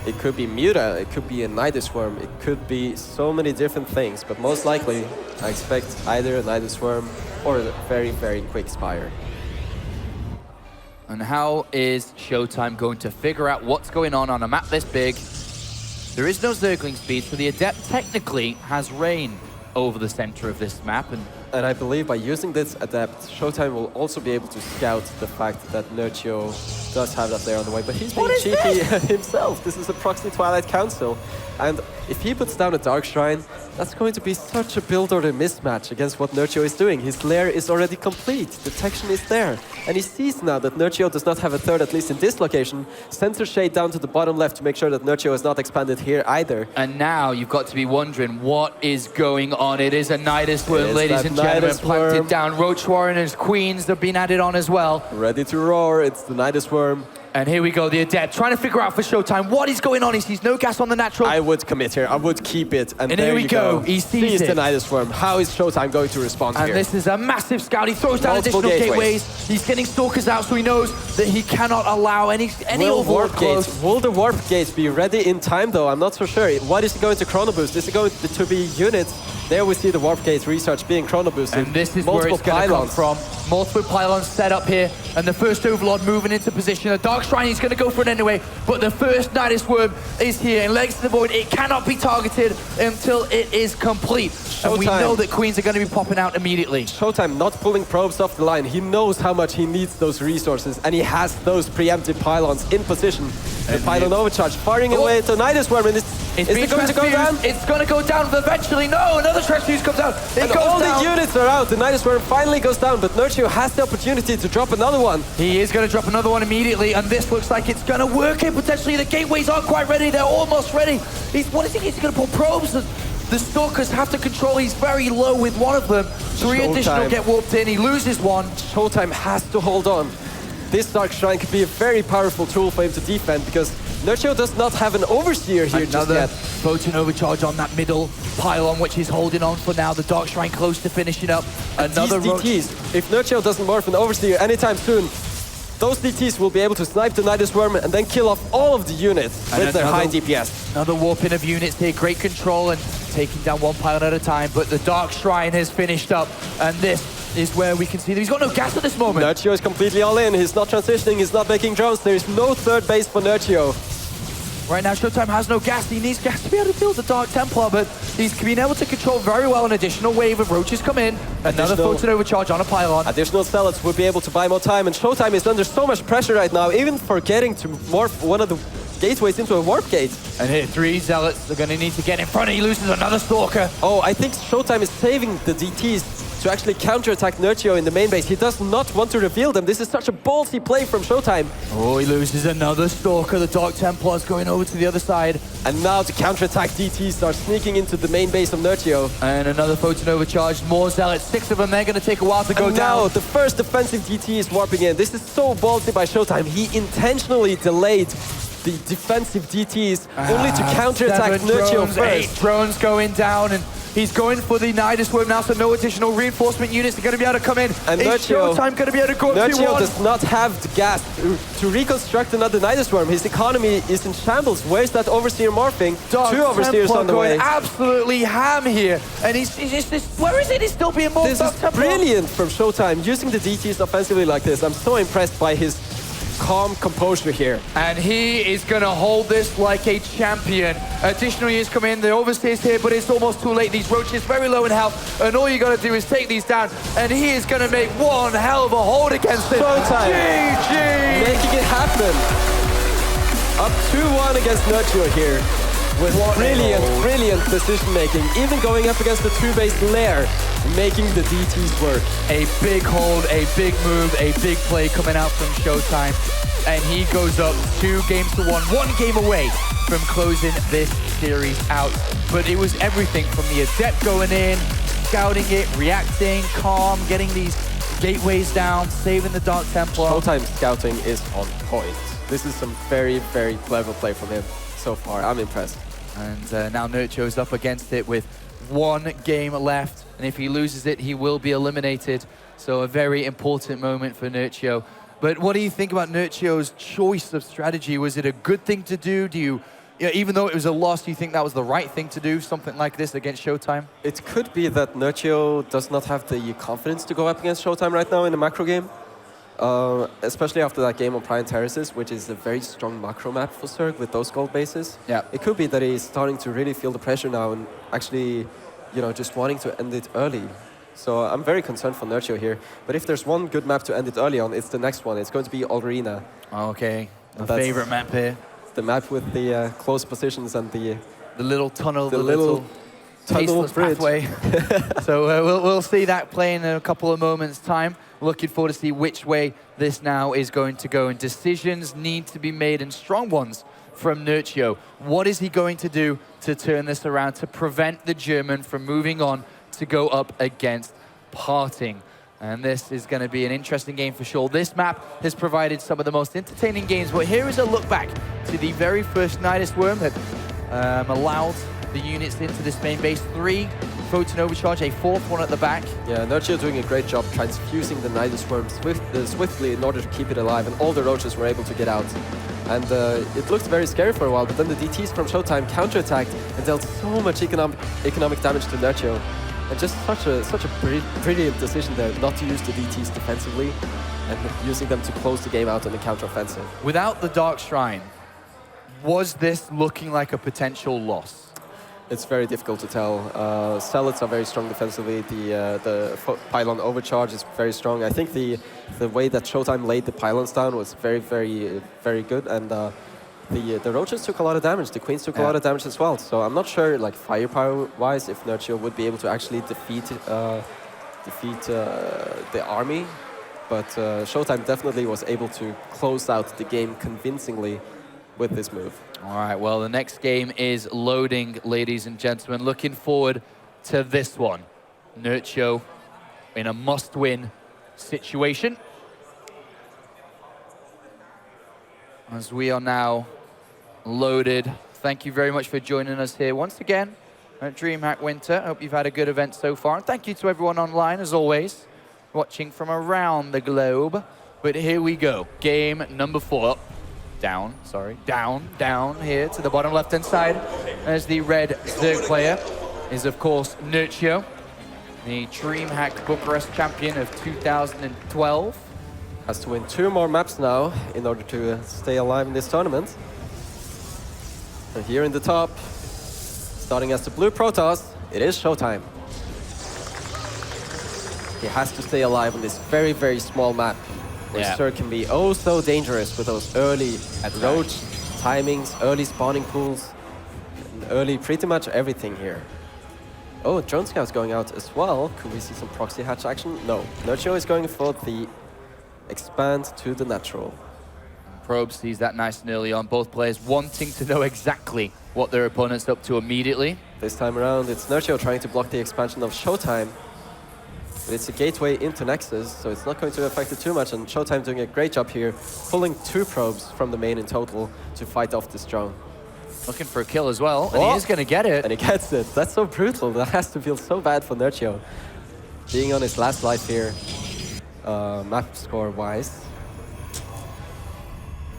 It could be Muta, it could be a Nidus Worm, it could be so many different things, but most likely I expect either a Nidus Worm or a very, very quick Spire. And how is ShoWTimE going to figure out what's going on a map this big? There is no Zergling speed, so the Adept technically has reign over the center of this map. And I believe by using this Adept, ShoWTimE will also be able to scout the fact that Nerchio does have that there on the way, but he's being cheeky himself. This is a proxy Twilight Council. And if he puts down a Dark Shrine, that's going to be such a build order mismatch against what Nerchio is doing. His lair is already complete, detection is there. And he sees now that Nerchio does not have a third, at least in this location. Center shade down to the bottom left to make sure that Nerchio has not expanded here either. And now you've got to be wondering what is going on. It is a Nidus Worm, ladies and gentlemen, planted down. Roach Warren and his queens have been added on as well. Ready to roar, it's the Nidus Worm. And here we go, the Adept, trying to figure out for ShoWTimE what is going on. He sees no gas on the natural. I would commit here, I would keep it. And there here we you go. He sees the Nidus Worm. How is ShoWTimE going to respond here? And this is a massive scout. He throws down Multiple additional gateways. He's getting stalkers out, so he knows that he cannot allow any overlord close. Will the warp gates be ready in time though? I'm not so sure. What is he going to chrono boost? Is it going to be units? There we see the warp gate research being chrono boosted. And this is where it's going to come from. Multiple pylons set up here, and the first overlord moving into position. A Dark Shrine, he's going to go for it anyway, but the first Nidus Worm is here, and Legacy of the Void, it cannot be targeted until it is complete. And we know that queens are going to be popping out immediately. ShoWTimE not pulling probes off the line. He knows how much he needs those resources, and he has those preemptive pylons in position. The pylon overcharge, firing away to Nidus Worm, and is it going to go down? It's going to go down eventually. No, another transfuse comes out. It goes all down. The units are out. The Nidus Worm finally goes down, but Nerchio has the opportunity to drop another one. He is going to drop another one immediately, and this looks like it's going to work here potentially. The gateways aren't quite ready. They're almost ready. What is he? He's going to pull probes. The Stalkers have to control. He's very low with one of them. Three additional get warped in. He loses one. ShoWTimE has to hold on. This Dark Shrine could be a very powerful tool for him to defend because Nerchio does not have an Overseer here just yet. Photon overcharge on that middle pylon, which he's holding on for now. The Dark Shrine close to finishing up. Another DTs. If Nerchio doesn't morph an Overseer anytime soon, those DTs will be able to snipe the Nidus Worm and then kill off all of the units with their high DPS. Another warping of units here. Great control and taking down one pylon at a time. But the Dark Shrine has finished up, and this is where we can see that he's got no gas at this moment. Nerchio is completely all in. He's not transitioning. He's not making drones. There is no third base for Nerchio. Right now, ShoWTimE has no gas. He needs gas to be able to build the Dark Templar, but he's been able to control very well. An additional wave of roaches come in. Another photon overcharge on a pylon. Additional zealots would be able to buy more time, and ShoWTimE is under so much pressure right now, even forgetting to morph one of the gateways into a warp gate. And here, 3 zealots are going to need to get in front. He loses another stalker. Oh, I think ShoWTimE is saving the DTs to actually counterattack Nerchio in the main base. He does not want to reveal them. This is such a ballsy play from ShoWTimE. Oh, he loses another stalker. The Dark Templars going over to the other side. And now to counterattack, DTs are sneaking into the main base of Nerchio. And another photon overcharge. More zealots, 6 of them. They're going to take a while to go down. Now the first defensive DT is warping in. This is so ballsy by ShoWTimE. He intentionally delayed the defensive DTs only to counterattack Nerchio first. 8 drones going down, and he's going for the Nidus Worm now, so no additional reinforcement units are going to be able to come in. And is Nerchio, ShoWTimE going to be able to go up 2-1? Nerchio does not have the gas to reconstruct another Nidus Worm. His economy is in shambles. Where's that Overseer morphing? Dark 2 Overseers Templar on the way. going absolutely ham here. And he's just, where is it? He's still being morphed. This is brilliant from ShoWTimE, using the DTs offensively like this. I'm so impressed by his calm composure here. And he is going to hold this like a champion. Additional units come in, the Overseer's here, but it's almost too late. These roaches very low in health, and all you got to do is take these down, and he is going to make one hell of a hold against it. ShoWTimE GG! making it happen. Up 2-1 against Nerchio here. With brilliant decision making, even going up against the 2-base lair, making the DTs work. A big hold, a big move, a big play coming out from ShoWTimE, and he goes up 2 games to 1, 1 game away from closing this series out. But it was everything from the Adept going in, scouting it, reacting, calm, getting these gateways down, saving the Dark Templar. ShoWTimE scouting is on point. This is some very, very clever play from him so far. I'm impressed. And now Nerchio's up against it with 1 game left. And if he loses it, he will be eliminated. So a very important moment for Nerchio. But what do you think about Nerchio's choice of strategy? Was it a good thing to do? Do you, even though it was a loss, do you think that was the right thing to do, something like this against ShoWTimE? It could be that Nerchio does not have the confidence to go up against ShoWTimE right now in the macro game. Especially after that game on Prime Terraces, which is a very strong macro map for Zerg with those gold bases. Yeah. It could be that he's starting to really feel the pressure now and actually, just wanting to end it early. So I'm very concerned for Nerchio here. But if there's one good map to end it early on, it's the next one. It's going to be Olrina. Okay, the favorite map here. The map with the close positions and the little tunnel, the little tunnel bridge. Pathway. So we'll see that play in a couple of moments' time. Looking forward to see which way this now is going to go. And decisions need to be made, and strong ones from Nerchio. What is he going to do to turn this around, to prevent the German from moving on to go up against Parting? And this is going to be an interesting game for sure. This map has provided some of the most entertaining games, but here is a look back to the very first Nidus Worm that allowed the units into this main base. 3 Photon Overcharge, a 4th one at the back. Yeah, Nerchio doing a great job transfusing the Nidus Worm swiftly in order to keep it alive, and all the roaches were able to get out. And it looked very scary for a while, but then the DTs from ShoWTimE counterattacked and dealt so much economic damage to Nerchio. And just such a brilliant decision there not to use the DTs defensively and using them to close the game out on the counteroffensive. Without the Dark Shrine, was this looking like a potential loss? It's very difficult to tell. Zealots are very strong defensively. The pylon overcharge is very strong. I think the way that ShoWTimE laid the pylons down was very, very, very good. And the roaches took a lot of damage. The queens took a lot of damage as well. So I'm not sure, like firepower-wise, if Nerchio would be able to actually defeat the army. But ShoWTimE definitely was able to close out the game convincingly with this move. All right, well, the next game is loading, ladies and gentlemen. Looking forward to this one. Nerchio in a must-win situation. As we are now loaded. Thank you very much for joining us here once again at DreamHack Winter. I hope you've had a good event so far. And thank you to everyone online, as always, watching from around the globe. But here we go. Game number 4. Down here to the bottom left-hand side. As the red Zerg player is, of course, Nerchio, the DreamHack Bucharest champion of 2012. Has to win 2 more maps now in order to stay alive in this tournament. And here in the top, starting as the blue Protoss, it is ShoWTimE. He has to stay alive on this very, very small map, where Zerg can be oh so dangerous with those early roach timings, early spawning pools, and early pretty much everything here. Oh, Drone Scout's going out as well. Could we see some proxy hatch action? No. Nerchio is going for the expand to the natural. Probe sees that nice and early on. Both players wanting to know exactly what their opponent's up to immediately. This time around, it's Nerchio trying to block the expansion of ShoWTimE. But it's a gateway into Nexus, so it's not going to affect it too much. And ShoWTimE doing a great job here, pulling 2 probes from the main in total to fight off this drone. Looking for a kill as well, and he is going to get it. And he gets it. That's so brutal. That has to feel so bad for Nerchio. Being on his last life here, map score-wise.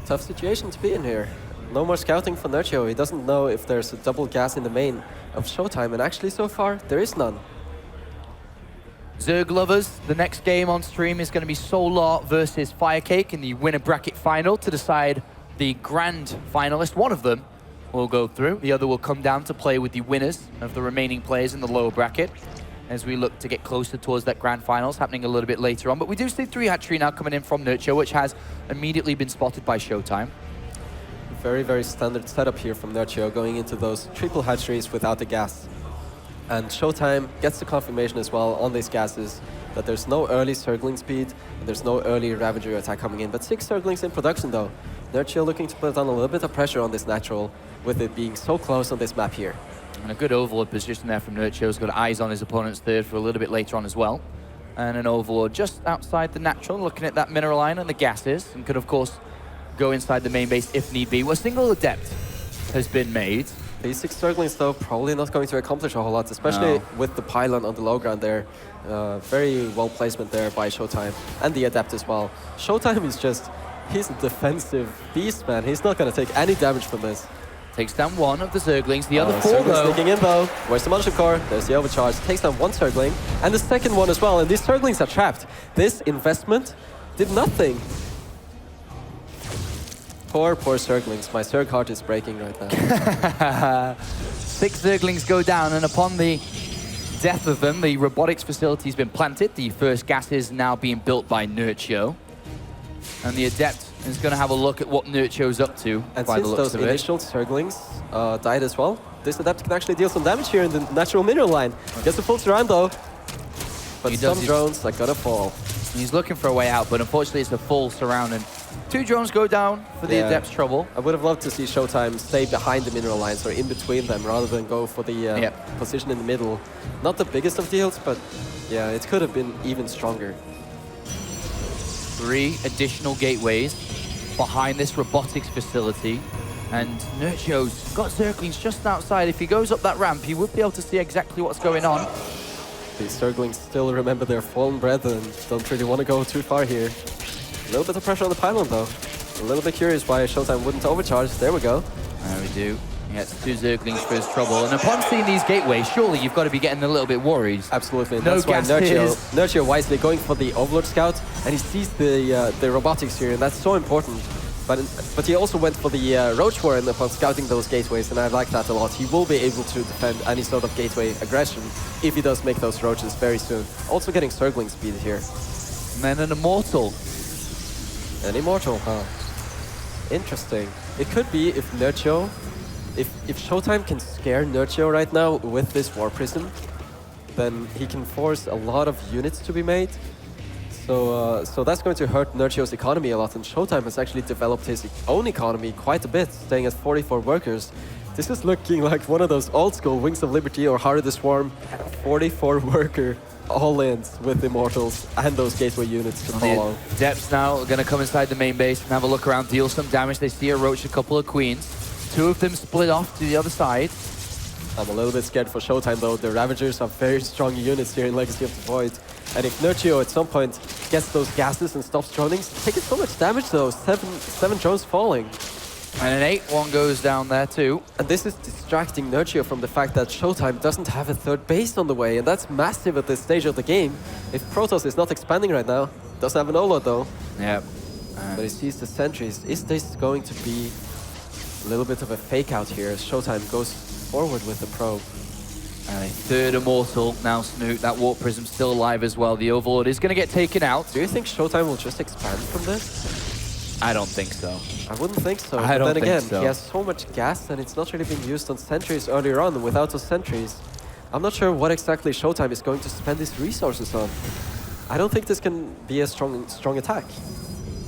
Tough situation to be in here. No more scouting for Nerchio. He doesn't know if there's a double gas in the main of ShoWTimE, and actually so far, there is none. Zerg lovers, the next game on stream is going to be Solar versus Firecake in the winner bracket final to decide the grand finalist. One of them will go through. The other will come down to play with the winners of the remaining players in the lower bracket as we look to get closer towards that grand finals happening a little bit later on. But we do see 3 hatchery now coming in from Nerchio, which has immediately been spotted by ShoWTimE. Very, very standard setup here from Nerchio, going into those triple hatcheries without the gas. And ShoWTimE gets the confirmation as well on these gases that there's no early circling speed and there's no early Ravager attack coming in. But 6 circlings in production though. Nerchio looking to put on a little bit of pressure on this natural with it being so close on this map here. And a good overlord position there from Nerchio. He's got eyes on his opponent's third for a little bit later on as well. And an overlord just outside the natural, looking at that mineral line and the gases, and could of course go inside the main base if need be. A single Adept has been made. Basic Zerglings, though, probably not going to accomplish a whole lot, especially with the pylon on the low ground there. Very well placement there by ShoWTimE and the Adept as well. ShoWTimE is just, he's a defensive beast, man. He's not going to take any damage from this. Takes down one of the Zerglings, the other 4 Zerglings though. sneaking in though. Where's the Monster Core? There's the overcharge. Takes down one Zergling and the second one as well. And these Zerglings are trapped. This investment did nothing. Poor Zerglings. My Zerg heart is breaking right now. 6 Zerglings go down, and upon the death of them, the robotics facility has been planted. The first gas is now being built by Nerchio. And the Adept is going to have a look at what Nerchio's up to, And by the since looks those of it. initial Zerglings died as well, this Adept can actually deal some damage here in the natural mineral line. Gets a full surround though. But He some does drones are gonna fall. He's looking for a way out, but unfortunately it's a full surround, and 2 drones go down for the Adept's trouble. I would have loved to see ShoWTimE stay behind the mineral lines or in between them rather than go for the position in the middle. Not the biggest of deals, but yeah, it could have been even stronger. 3 additional gateways behind this robotics facility, and Nerchio's got Zerglings just outside. If he goes up that ramp, he would be able to see exactly what's going on. These Zerglings still remember their fallen brethren. Don't really want to go too far here. A little bit of pressure on the pylon though. A little bit curious why ShoWTimE wouldn't overcharge. There we go. There we do. He gets 2 Zerglings for his trouble. And upon seeing these gateways, surely you've got to be getting a little bit worried. Absolutely. No That's why gases. Nerchio wisely going for the Overlord Scout, and he sees the robotics here, and that's so important. But he also went for the Roach Warren upon scouting those gateways, and I like that a lot. He will be able to defend any sort of gateway aggression if he does make those Roaches very soon. Also getting Zergling speed here. And then an Immortal. An Immortal, huh? Interesting. It could be if Nerchio... If ShoWTimE can scare Nerchio right now with this War Prism, then he can force a lot of units to be made. So that's going to hurt Nerchio's economy a lot, and ShoWTimE has actually developed his own economy quite a bit, staying at 44 workers. This is looking like one of those old school Wings of Liberty or Heart of the Swarm 44 worker all-ins with Immortals and those gateway units to follow. Depths now are going to come inside the main base and have a look around, deal some damage. They see a Roach, a couple of Queens. 2 of them split off to the other side. I'm a little bit scared for ShoWTimE though. The Ravagers are very strong units here in Legacy of the Void. And if Nerchio at some point gets those gases and stops droning, taking so much damage though. 7 drones falling. And an 8-1 goes down there too. And this is distracting Nerchio from the fact that ShoWTimE doesn't have a 3rd base on the way, and that's massive at this stage of the game. If Protoss is not expanding right now, doesn't have an Overlord though. Yep. But he sees the sentries. Is this going to be a little bit of a fake out here as ShoWTimE goes forward with the probe? And a 3rd Immortal now, Snoot. That Warp Prism's still alive as well. The Overlord is going to get taken out. Do you think ShoWTimE will just expand from this? I don't think so. I wouldn't think so. I don't but then think again, so. he has so much gas and it's not really being used on sentries earlier on. Without those sentries, I'm not sure what exactly ShoWTimE is going to spend his resources on. I don't think this can be a strong attack.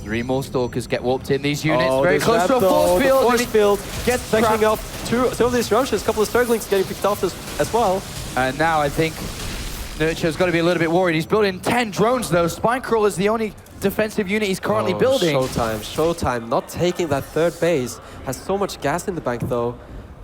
3 more Stalkers get warped in. These units Oh, very this close to a trap, force though. field. The force field gets sectioning trapped. off two of these Roaches, a couple of Zerglings getting picked off as well. And now I think Nerchio's got to be a little bit worried. He's building 10 drones though. Spinecrawl is the only defensive unit he's currently building. ShoWTimE not taking that 3rd base. Has so much gas in the bank though.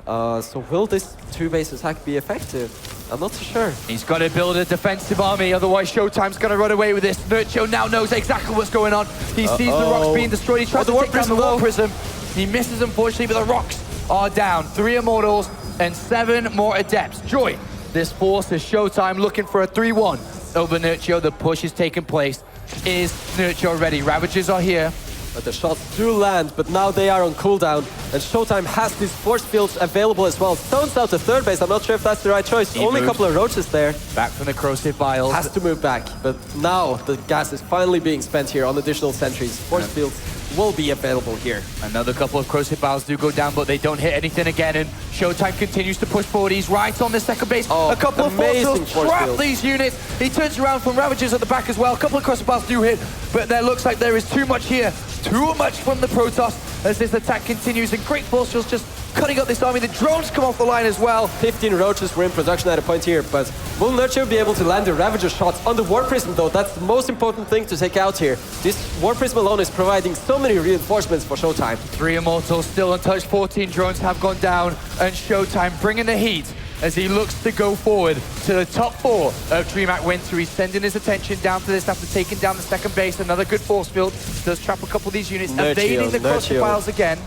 So will this 2-base attack be effective? I'm not so sure. He's got to build a defensive army, otherwise ShoWTimE's going to run away with this. Nerchio now knows exactly what's going on. He sees the rocks being destroyed. He tries to take down the Warp Prism. He misses, unfortunately, but the rocks are down. 3 Immortals and 7 more Adepts. Joy this force is ShoWTimE looking for a 3-1 over Nerchio. The push is taking place. Is Nerchio ready? Ravagers are here. But the shots do land, but now they are on cooldown. And ShoWTimE has these force fields available as well. Stones out the 3rd base. I'm not sure if that's the right choice. Only a couple of Roaches there. Back from the corrosive vials. Has to move back. But now the gas is finally being spent here on additional sentries. Force fields will be available here. Another couple of corrosive vials do go down, but they don't hit anything again. And ShoWTimE continues to push forward. He's right on the 2nd base. A couple of force fields trap these units. He turns around from Ravagers at the back as well. A couple of corrosive vials do hit, but there looks like there is too much here. Too much from the Protoss as this attack continues, and great force fields just cutting up this army. The drones come off the line as well. 15 roaches were in production at a point here, but will Nerchio be able to land the Ravager shots on the War Prism though? That's the most important thing to take out here. This War Prism alone is providing so many reinforcements for ShoWTimE. 3 Immortals still untouched, 14 drones have gone down, and ShoWTimE bringing the heat as he looks to go forward to the top 4 of DreamHack Winter. He's sending his attention down to this after taking down the second base. Another good force field. Does trap a couple of these units, evading the cluster piles again.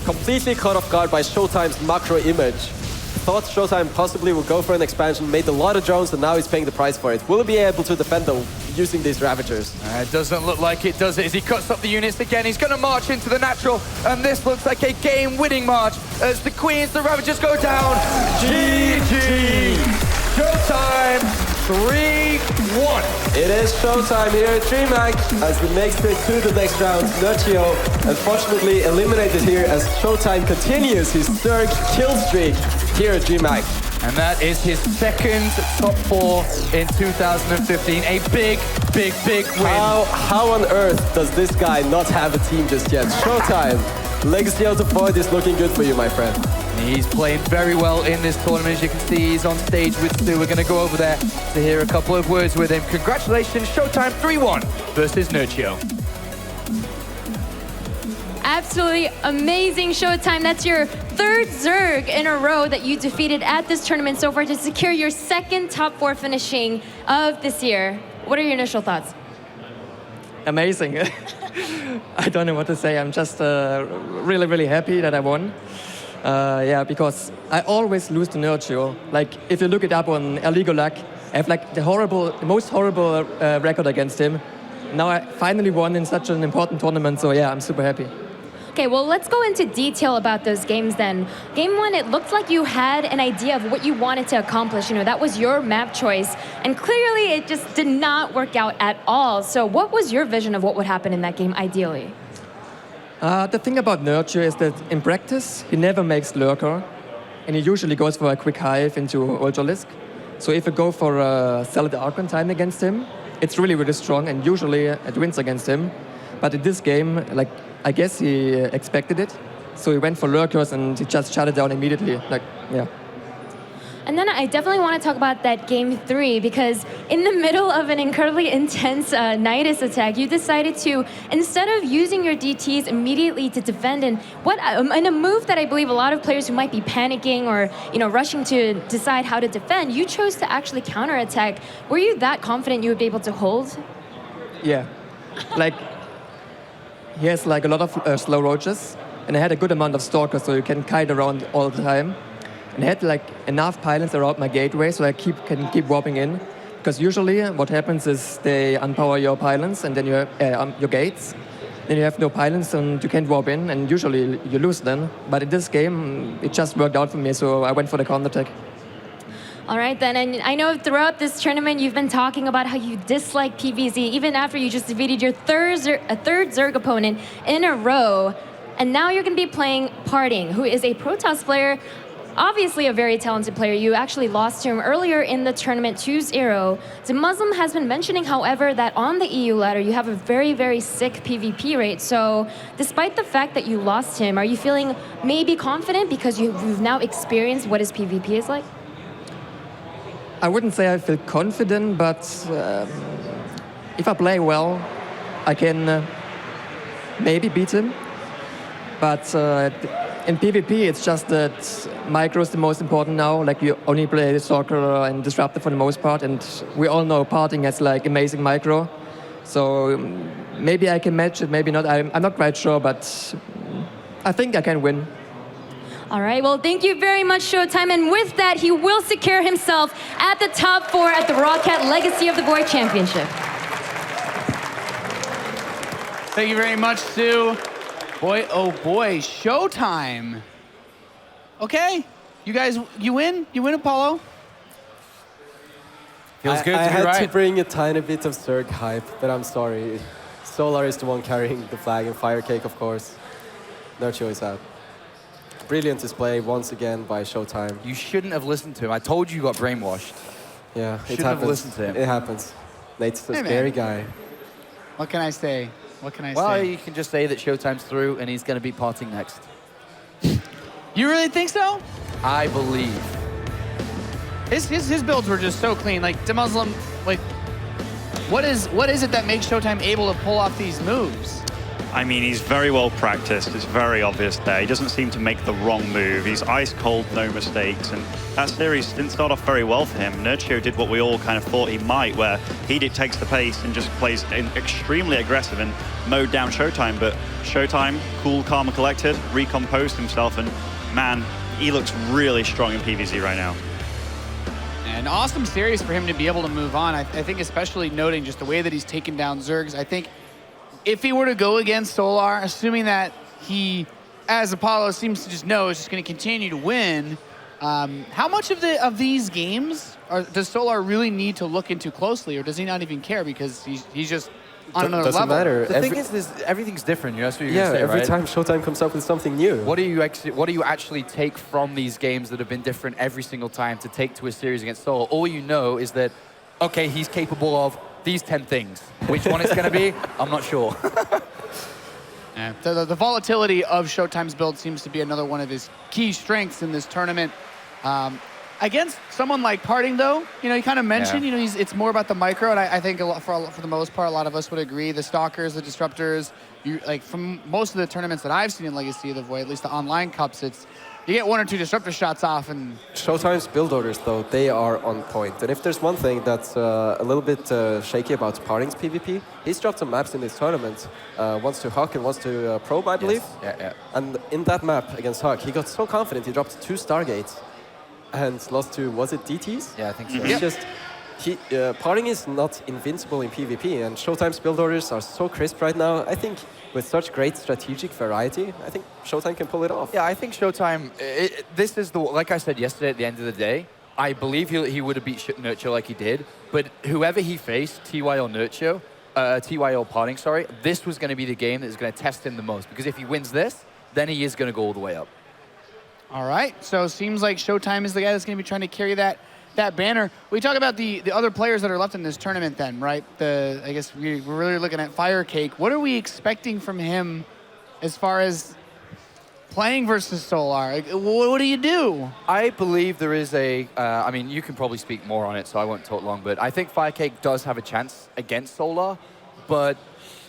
Completely caught off guard by ShoWTimE's macro image. Thought ShoWTimE possibly would go for an expansion, made a lot of drones, and now he's paying the price for it. Will he be able to defend though using these Ravagers? It doesn't look like it, does it? As he cuts up the units again, he's going to march into the natural, and this looks like a game-winning march as the Queens, the Ravagers go down. GG! ShoWTimE 3-1. It is ShoWTimE here at DreamHack as we make it to the next round. Nerchio unfortunately eliminated here as ShoWTimE continues his third kill streak here at DreamHack. And that is his second top 4 in 2015. A big, big, big win. How on earth does this guy not have a team just yet? ShoWTimE, Legacy of the Void is looking good for you, my friend. He's playing very well in this tournament. As you can see, he's on stage with Stu. We're going to go over there to hear a couple of words with him. Congratulations, ShoWTimE 3-1 versus Nerchio. Absolutely amazing ShoWTimE. That's your 3rd Zerg in a row that you defeated at this tournament so far to secure your 2nd top 4 finishing of this year. What are your initial thoughts? Amazing. I don't know what to say. I'm just really, really happy that I won. Yeah, because I always lose to Nerchio. Like, if you look it up on Illegal Luck, I have like the most horrible record against him. Now I finally won in such an important tournament, so yeah, I'm super happy. Okay, well, let's go into detail about those games then. Game 1, it looked like you had an idea of what you wanted to accomplish. You know, that was your map choice, and clearly it just did not work out at all. So what was your vision of what would happen in that game, ideally? The thing about Nerchio is that in practice, he never makes Lurker, and he usually goes for a quick hive into Ultralisk. So if you go for a Solid Archon time against him, it's really, really strong, and usually it wins against him. But in this game, like, I guess he expected it, so he went for Lurkers and he just shut it down immediately. Like, yeah. And then I definitely want to talk about that game 3, because in the middle of an incredibly intense Nidus attack, you decided to, instead of using your DTs immediately to defend, and in a move that I believe a lot of players who might be panicking or rushing to decide how to defend, you chose to actually counterattack. Were you that confident you would be able to hold? Yeah. Like, he has like a lot of slow roaches, and I had a good amount of stalkers, so you can kite around all the time. And I had like enough pylons around my gateway, so I can keep warping in. Because usually what happens is they unpower your pylons, and then you have your gates. Then you have no pylons, and you can't warp in, and usually you lose then. But in this game, it just worked out for me, so I went for the counterattack. All right, then, and I know throughout this tournament you've been talking about how you dislike PvZ, even after you just defeated your third Zerg opponent in a row. And now you're going to be playing Parting, who is a Protoss player, obviously a very talented player. You actually lost to him earlier in the tournament 2-0. The Muslim has been mentioning, however, that on the EU ladder you have a very, very sick PvP rate. So despite the fact that you lost him, are you feeling maybe confident because you've now experienced what his PvP is like? I wouldn't say I feel confident, but if I play well, I can maybe beat him. But in PvP, it's just that micro is the most important now. Like, you only play Stalker and Disruptor for the most part, and we all know Parting has like amazing micro. So maybe I can match it, maybe not. I'm not quite sure, but I think I can win. All right, well, thank you very much, ShoWTimE. And with that, he will secure himself at the top 4 at the ROCCAT Legacy of the Void Championship. Thank you very much, Stu. Boy, oh boy, ShoWTimE. Okay, you guys, you win? You win, Apollo? Feels good I to be had right. to bring a tiny bit of Zerg hype, but I'm sorry. Solar is the one carrying the flag, and Firecake, of course. Nerchio is out. Brilliant display once again by ShoWTimE. You shouldn't have listened to him. I told you you got brainwashed. Yeah, it Shouldn't have happens. listened to him. It happens. Nate's a Hey, man. scary guy. What can I say? What can I Well, say? you can just say that ShoWTime's through and he's going to be Parting next. You really think so? I believe. His builds were just so clean. Like, DeMuslim, like, what is it that makes ShoWTimE able to pull off these moves? I mean, he's very well practiced. It's very obvious there. He doesn't seem to make the wrong move. He's ice cold, no mistakes. And that series didn't start off very well for him. Nerchio did what we all kind of thought he might, where he takes the pace and just plays extremely aggressive and mowed down ShoWTimE. But ShoWTimE, cool, calm, and collected, recomposed himself. And man, he looks really strong in PvZ right now. An awesome series for him to be able to move on. I think especially noting just the way that he's taken down Zergs. I think if he were to go against Solar, assuming that he, as Apollo seems to just know, is just going to continue to win, how much of these games does Solar really need to look into closely, or does he not even care because he's just on another level? Doesn't matter. The thing is, everything's different. You know, that's what you're gonna say, every right? time ShoWTimE comes up with something new. What do you actually take from these games that have been different every single time to take to a series against Solar? All you know is that, okay, he's capable of these 10 things. Which one it's going to be, I'm not sure. Yeah. The volatility of ShoWTimE's build seems to be another one of his key strengths in this tournament. Against someone like Parting, though, you know, you kind of mentioned, you know, it's more about the micro, and I think for the most part, a lot of us would agree. The Stalkers, the Disruptors, like from most of the tournaments that I've seen in Legacy of the Void, at least the online cups, you get 1 or 2 Disruptor shots off, and ShoWTimE's build orders, though, they are on point. And if there's one thing that's a little bit shaky about Parting's PvP, he's dropped some maps in this tournament. Once to Huck and once to Probe, I believe. Yes. Yeah. And in that map against Huck, he got so confident he dropped 2 Stargates and lost to, was it DTs? Yeah, I think so. It's just, Parting is not invincible in PvP, and ShoWTimE's build orders are so crisp right now. I think with such great strategic variety, I think ShoWTimE can pull it off. Yeah, I think ShoWTimE, this is like I said yesterday at the end of the day, I believe he would have beat Nerchio like he did, but whoever he faced, TY or Nerchio, TY or Parting, sorry, this was going to be the game that is going to test him the most, because if he wins this, then he is going to go all the way up. all right. So it seems like ShoWTimE is the guy that's going to be trying to carry that banner. We talk about the other players that are left in this tournament then, right? I guess we're really looking at Firecake. What are we expecting from him as far as playing versus Solar? Like, what do you do? I believe there is I mean, you can probably speak more on it, so I won't talk long, but I think Firecake does have a chance against Solar, but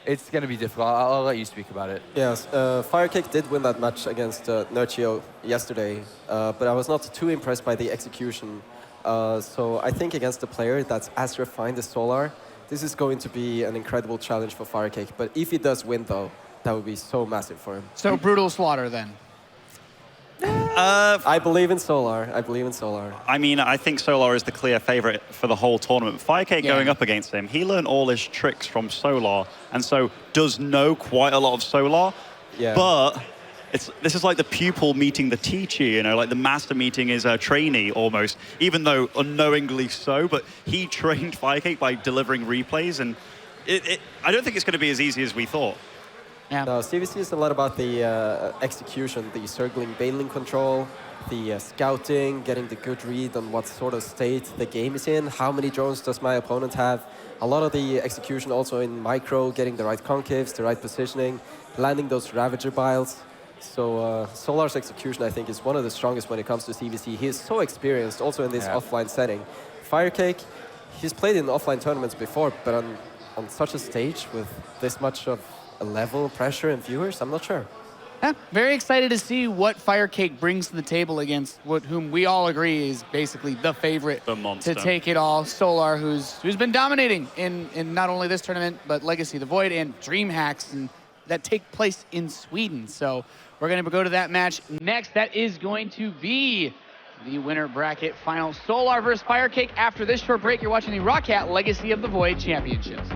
it's going to be difficult. I'll let you speak about it. Yes, Firecake did win that match against Nerchio yesterday, but I was not too impressed by the execution. So I think against a player that's as refined as Solar, this is going to be an incredible challenge for Firecake. But if he does win, though, that would be so massive for him. So brutal slaughter then. I believe in Solar. I believe in Solar. I mean, I think Solar is the clear favorite for the whole tournament. Firecake going up against him, he learned all his tricks from Solar, and so does know quite a lot of Solar. Yeah. But this is like the pupil meeting the teacher, you know, like the master meeting is a trainee almost, even though unknowingly so. But he trained Firecake by delivering replays, and I don't think it's going to be as easy as we thought. Yeah. No, CVC is a lot about the execution, the circling Baneling control, the scouting, getting the good read on what sort of state the game is in, how many drones does my opponent have. A lot of the execution also in micro, getting the right concaves, the right positioning, landing those Ravager biles. So Solar's execution, I think, is one of the strongest when it comes to CVC. He is so experienced also in this offline setting. Firecake, he's played in offline tournaments before, but on such a stage with this much of a level, pressure, and viewers, I'm not sure. Yeah, very excited to see what Firecake brings to the table against whom we all agree is basically the favorite to take it all. Solar, who's been dominating in not only this tournament, but Legacy of the Void and DreamHacks and that take place in Sweden. So we're going to go to that match next. That is going to be the winner bracket final. Solar versus Firecake. After this short break, you're watching the ROCCAT Legacy of the Void Championships.